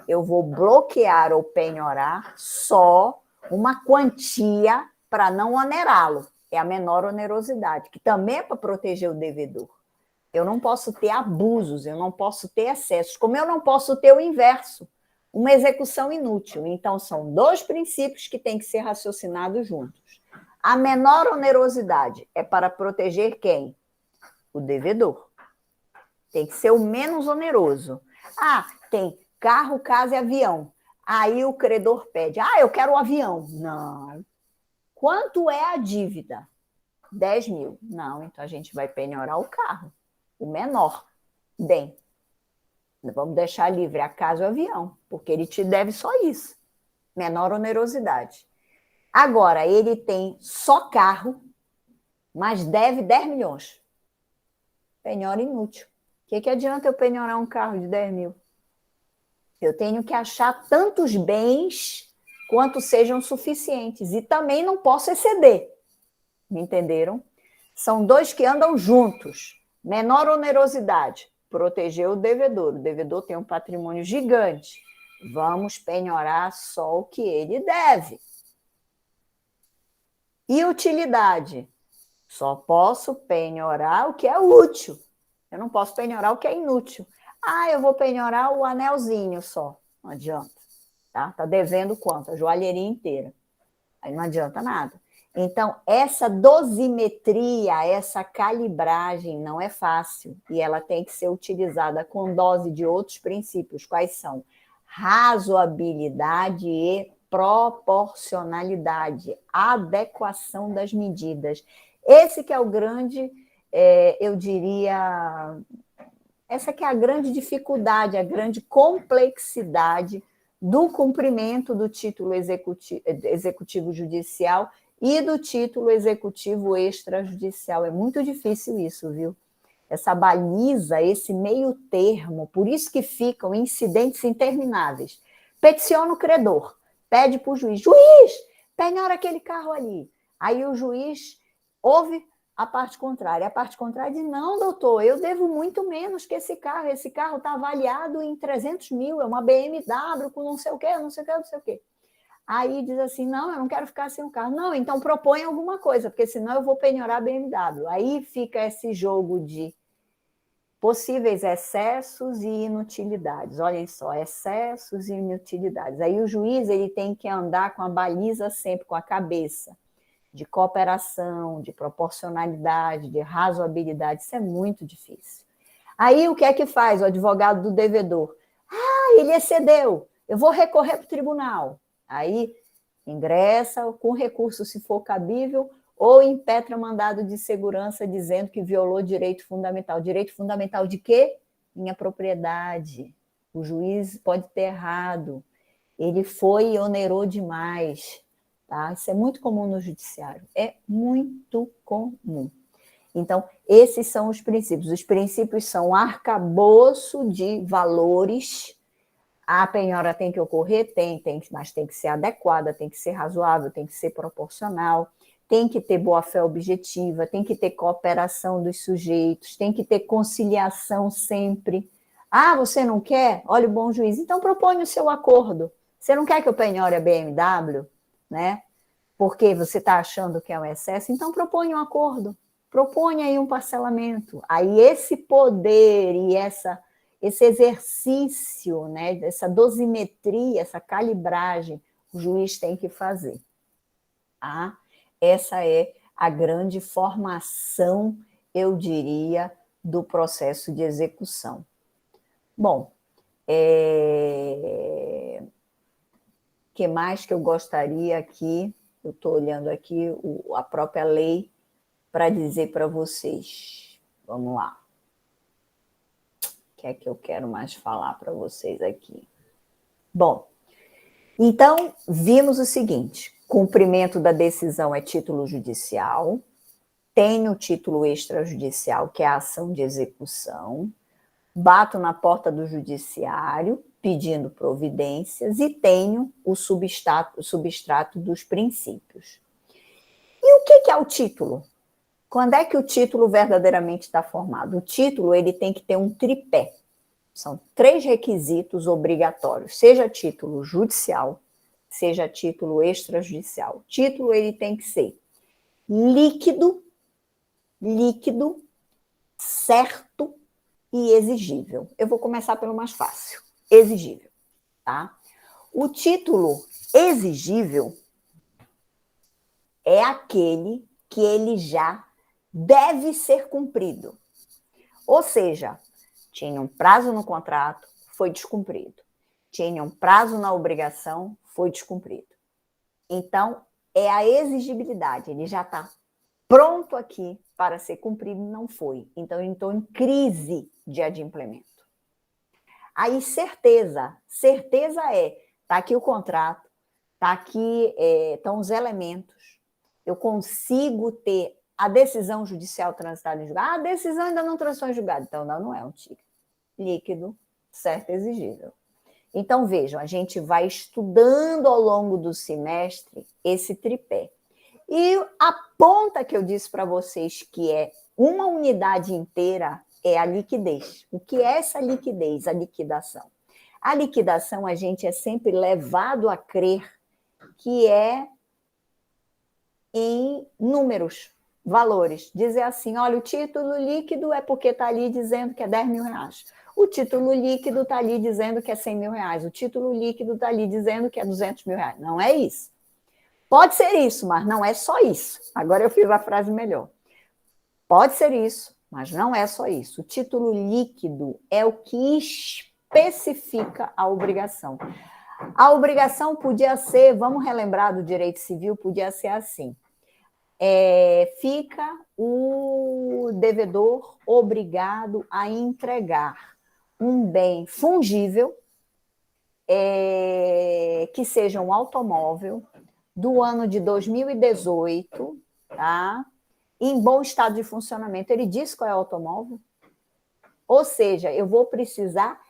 Eu vou bloquear ou penhorar só uma quantia para não onerá-lo. É a menor onerosidade, que também é para proteger o devedor. Eu não posso ter abusos, eu não posso ter excessos, como eu não posso ter o inverso, uma execução inútil. Então, são 2 princípios que têm que ser raciocinados juntos. A menor onerosidade é para proteger quem? O devedor. Tem que ser o menos oneroso. Ah, tem carro, casa e avião. Aí o credor pede, eu quero o avião. Não. Quanto é a dívida? 10 mil. Não, então a gente vai penhorar o carro, o menor. Bem, vamos deixar livre a casa e o avião, porque ele te deve só isso. Menor onerosidade. Agora, ele tem só carro, mas deve 10 milhões. Penhora inútil. O que adianta eu penhorar um carro de 10 mil? Eu tenho que achar tantos bens quanto sejam suficientes. E também não posso exceder. Me entenderam? São dois que andam juntos. Menor onerosidade. Proteger o devedor. O devedor tem um patrimônio gigante. Vamos penhorar só o que ele deve. E utilidade? Só posso penhorar o que é útil. Eu não posso penhorar o que é inútil. Eu vou penhorar o anelzinho só. Não adianta. Tá devendo quanto? A joalheria inteira. Aí não adianta nada. Então, essa dosimetria, essa calibragem não é fácil. E ela tem que ser utilizada com dose de outros princípios. Quais são? Razoabilidade e proporcionalidade. Adequação das medidas. Esse que é o grande, eu diria... Essa que é a grande dificuldade, a grande complexidade do cumprimento do título executivo judicial e do título executivo extrajudicial. É muito difícil isso, viu? Essa baliza, esse meio termo, por isso que ficam incidentes intermináveis. Peticiona o credor, pede para o juiz, penhora aquele carro ali. Aí o juiz ouve a parte contrária. A parte contrária diz, não, doutor, eu devo muito menos que esse carro está avaliado em 300 mil, é uma BMW com não sei o quê, não sei o quê, não sei o quê. Aí diz assim, não, eu não quero ficar sem o carro. Não, então propõe alguma coisa, porque senão eu vou penhorar a BMW. Aí fica esse jogo de possíveis excessos e inutilidades. Olhem só, excessos e inutilidades. Aí o juiz ele tem que andar com a baliza sempre, com a cabeça, de cooperação, de proporcionalidade, de razoabilidade. Isso é muito difícil. Aí o que é que faz o advogado do devedor? Ele excedeu, eu vou recorrer para o tribunal. Aí ingressa com recurso, se for cabível, ou impetra mandado de segurança dizendo que violou direito fundamental. Direito fundamental de quê? Minha propriedade. O juiz pode ter errado. Ele foi e onerou demais. Tá? Isso é muito comum no judiciário. É muito comum. Então, esses são os princípios. Os princípios são arcabouço de valores. A penhora tem que ocorrer? Tem, mas tem que ser adequada, tem que ser razoável, tem que ser proporcional, tem que ter boa-fé objetiva, tem que ter cooperação dos sujeitos, tem que ter conciliação sempre. Você não quer? Olha o bom juiz. Então propõe o seu acordo. Você não quer que eu penhore a BMW, né? Porque você está achando que é um excesso? Então propõe um acordo. Propõe aí um parcelamento. Aí esse poder e esse exercício, né, essa dosimetria, essa calibragem, o juiz tem que fazer. Tá? Essa é a grande formação, eu diria, do processo de execução. Bom, que mais que eu gostaria aqui? Eu estou olhando aqui a própria lei para dizer para vocês. Vamos lá. O que é que eu quero mais falar para vocês aqui? Bom, então, vimos o seguinte, cumprimento da decisão é título judicial, tem o título extrajudicial, que é a ação de execução, bato na porta do judiciário pedindo providências e tenho o substrato dos princípios. E o que é o título? Quando é que o título verdadeiramente está formado? O título ele tem que ter um tripé. São 3 requisitos obrigatórios, seja título judicial, seja título extrajudicial. Título ele tem que ser líquido, certo e exigível. Eu vou começar pelo mais fácil, exigível, tá? O título exigível é aquele que ele já deve ser cumprido. Ou seja, tinha um prazo no contrato, foi descumprido. Tinha um prazo na obrigação, foi descumprido. Então, é a exigibilidade, ele já está pronto aqui para ser cumprido, não foi. Então, eu estou em crise de adimplemento. Aí, certeza está aqui o contrato, está aqui, estão os elementos, eu consigo ter a decisão judicial transitada em julgado. A decisão ainda não transitou em julgado, então não é um TIC. Líquido, certo, exigível. Então, vejam, a gente vai estudando ao longo do semestre esse tripé. E a ponta que eu disse para vocês, que é uma unidade inteira, é a liquidez. O que é essa liquidez? A liquidação. A liquidação, a gente é sempre levado a crer que é em números, valores. Dizer assim, olha, o título líquido é porque está ali dizendo que é 10 mil reais. O título líquido está ali dizendo que é 100 mil reais. O título líquido está ali dizendo que é 200 mil reais. Não é isso. Pode ser isso, mas não é só isso. Agora eu fiz a frase melhor. Pode ser isso, mas não é só isso. O título líquido é o que especifica a obrigação. A obrigação podia ser, vamos relembrar do direito civil, podia ser assim. Fica o devedor obrigado a entregar um bem fungível, que seja um automóvel, do ano de 2018, tá? Em bom estado de funcionamento. Ele diz qual é o automóvel? Ou seja, eu vou precisar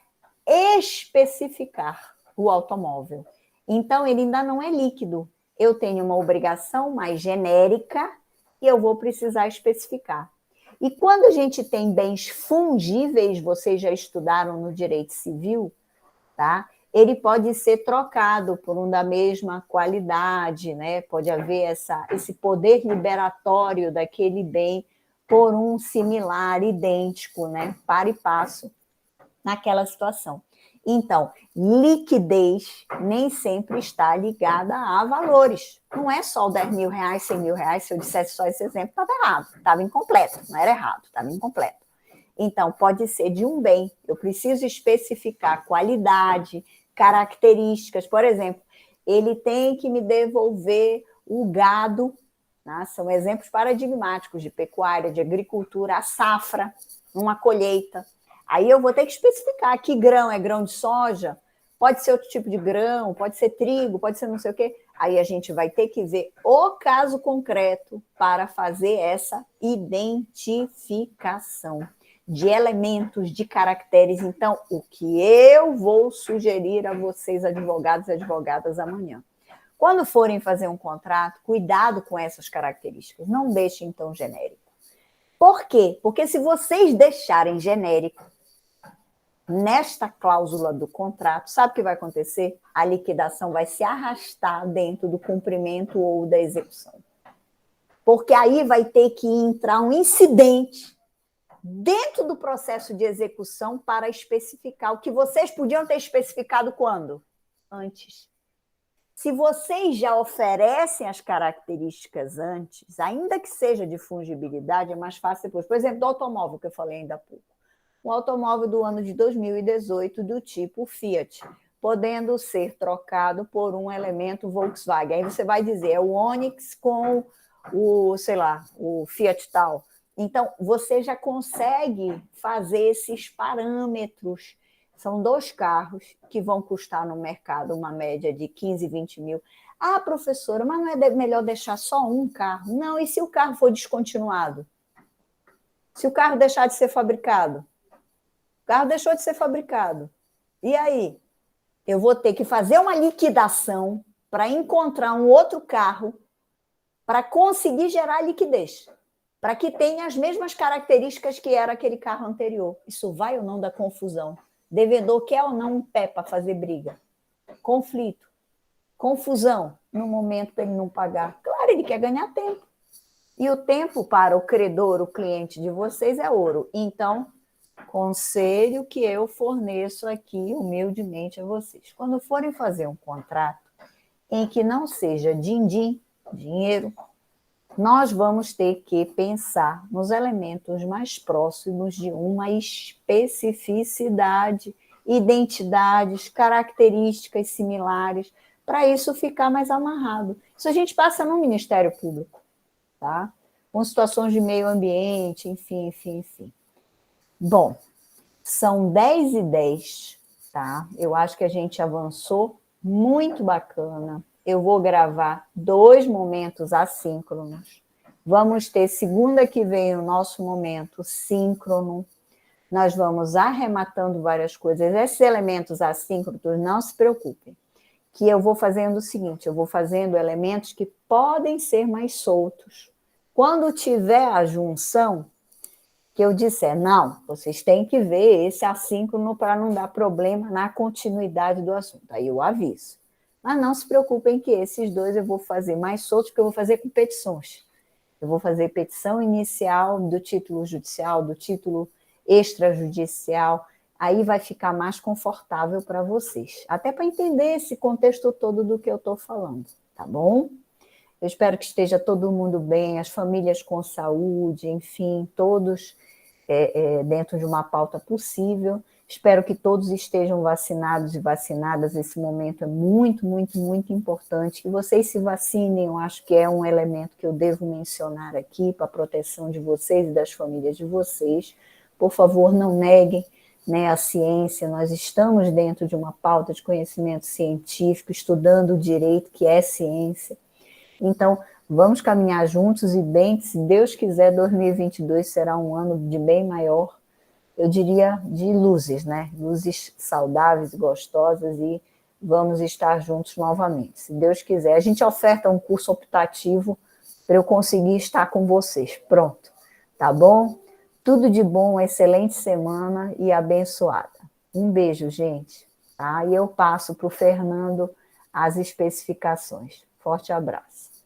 especificar o automóvel. Então, ele ainda não é líquido. Eu tenho uma obrigação mais genérica e eu vou precisar especificar. E quando a gente tem bens fungíveis, vocês já estudaram no direito civil, tá? Ele pode ser trocado por um da mesma qualidade, né? Pode haver esse poder liberatório daquele bem por um similar, idêntico, né? Para e passo naquela situação. Então, liquidez nem sempre está ligada a valores. Não é só 10 mil reais, 100 mil reais. Se eu dissesse só esse exemplo, estava errado, estava incompleto. Não era errado, estava incompleto. Então, pode ser de um bem. Eu preciso especificar qualidade, características. Por exemplo, ele tem que me devolver o gado, né? São exemplos paradigmáticos de pecuária, de agricultura, a safra, uma colheita. Aí eu vou ter que especificar que grão é grão de soja, pode ser outro tipo de grão, pode ser trigo, pode ser não sei o quê. Aí a gente vai ter que ver o caso concreto para fazer essa identificação de elementos, de caracteres. Então, o que eu vou sugerir a vocês, advogados e advogadas, amanhã? Quando forem fazer um contrato, cuidado com essas características. Não deixem tão genérico. Por quê? Porque se vocês deixarem genérico nesta cláusula do contrato, sabe o que vai acontecer? A liquidação vai se arrastar dentro do cumprimento ou da execução. Porque aí vai ter que entrar um incidente dentro do processo de execução para especificar o que vocês podiam ter especificado quando? Antes. Se vocês já oferecem as características antes, ainda que seja de fungibilidade, é mais fácil depois. Por exemplo, do automóvel que eu falei ainda há pouco. Um automóvel do ano de 2018 do tipo Fiat, podendo ser trocado por um elemento Volkswagen. Aí você vai dizer, é o Onix com o, sei lá, o Fiat tal. Então, você já consegue fazer esses parâmetros. São 2 carros que vão custar no mercado uma média de 15, 20 mil. Ah, professora, mas não é melhor deixar só um carro? Não, e se o carro for descontinuado? Se o carro deixar de ser fabricado? O carro deixou de ser fabricado. E aí? Eu vou ter que fazer uma liquidação para encontrar um outro carro para conseguir gerar liquidez, para que tenha as mesmas características que era aquele carro anterior. Isso vai ou não dar confusão? Devedor quer ou não um pé para fazer briga? Conflito. Confusão no momento dele não pagar. Claro, ele quer ganhar tempo. E o tempo para o credor, o cliente de vocês, é ouro. Então, conselho que eu forneço aqui humildemente a vocês. Quando forem fazer um contrato em que não seja din-din, dinheiro, nós vamos ter que pensar nos elementos mais próximos de uma especificidade, identidades, características similares, para isso ficar mais amarrado. Isso a gente passa no Ministério Público, tá? Com situações de meio ambiente, enfim. Bom, são 10h10, tá? Eu acho que a gente avançou, muito bacana. Eu vou gravar 2 momentos assíncronos. Vamos ter segunda que vem o nosso momento síncrono. Nós vamos arrematando várias coisas. Esses elementos assíncronos, não se preocupem, que eu vou fazendo o seguinte, eu vou fazendo elementos que podem ser mais soltos. Quando tiver a junção, que eu disser, não, vocês têm que ver esse assíncrono para não dar problema na continuidade do assunto. Aí eu aviso. Mas não se preocupem que esses 2 eu vou fazer mais soltos, porque eu vou fazer com petições. Eu vou fazer petição inicial do título judicial, do título extrajudicial, aí vai ficar mais confortável para vocês. Até para entender esse contexto todo do que eu estou falando, tá bom? Eu espero que esteja todo mundo bem, as famílias com saúde, enfim, todos dentro de uma pauta possível. Espero que todos estejam vacinados e vacinadas. Esse momento é muito, muito, muito importante. Que vocês se vacinem, eu acho que é um elemento que eu devo mencionar aqui para a proteção de vocês e das famílias de vocês. Por favor, não neguem, né, a ciência. Nós estamos dentro de uma pauta de conhecimento científico, estudando o direito, que é ciência. Então, vamos caminhar juntos e bem, se Deus quiser, 2022 será um ano de bem maior, eu diria, de luzes, né? Luzes saudáveis, gostosas, e vamos estar juntos novamente, se Deus quiser. A gente oferta um curso optativo para eu conseguir estar com vocês. Pronto, tá bom? Tudo de bom, excelente semana e abençoada. Um beijo, gente. Tá? E eu passo para o Fernando as especificações. Forte abraço.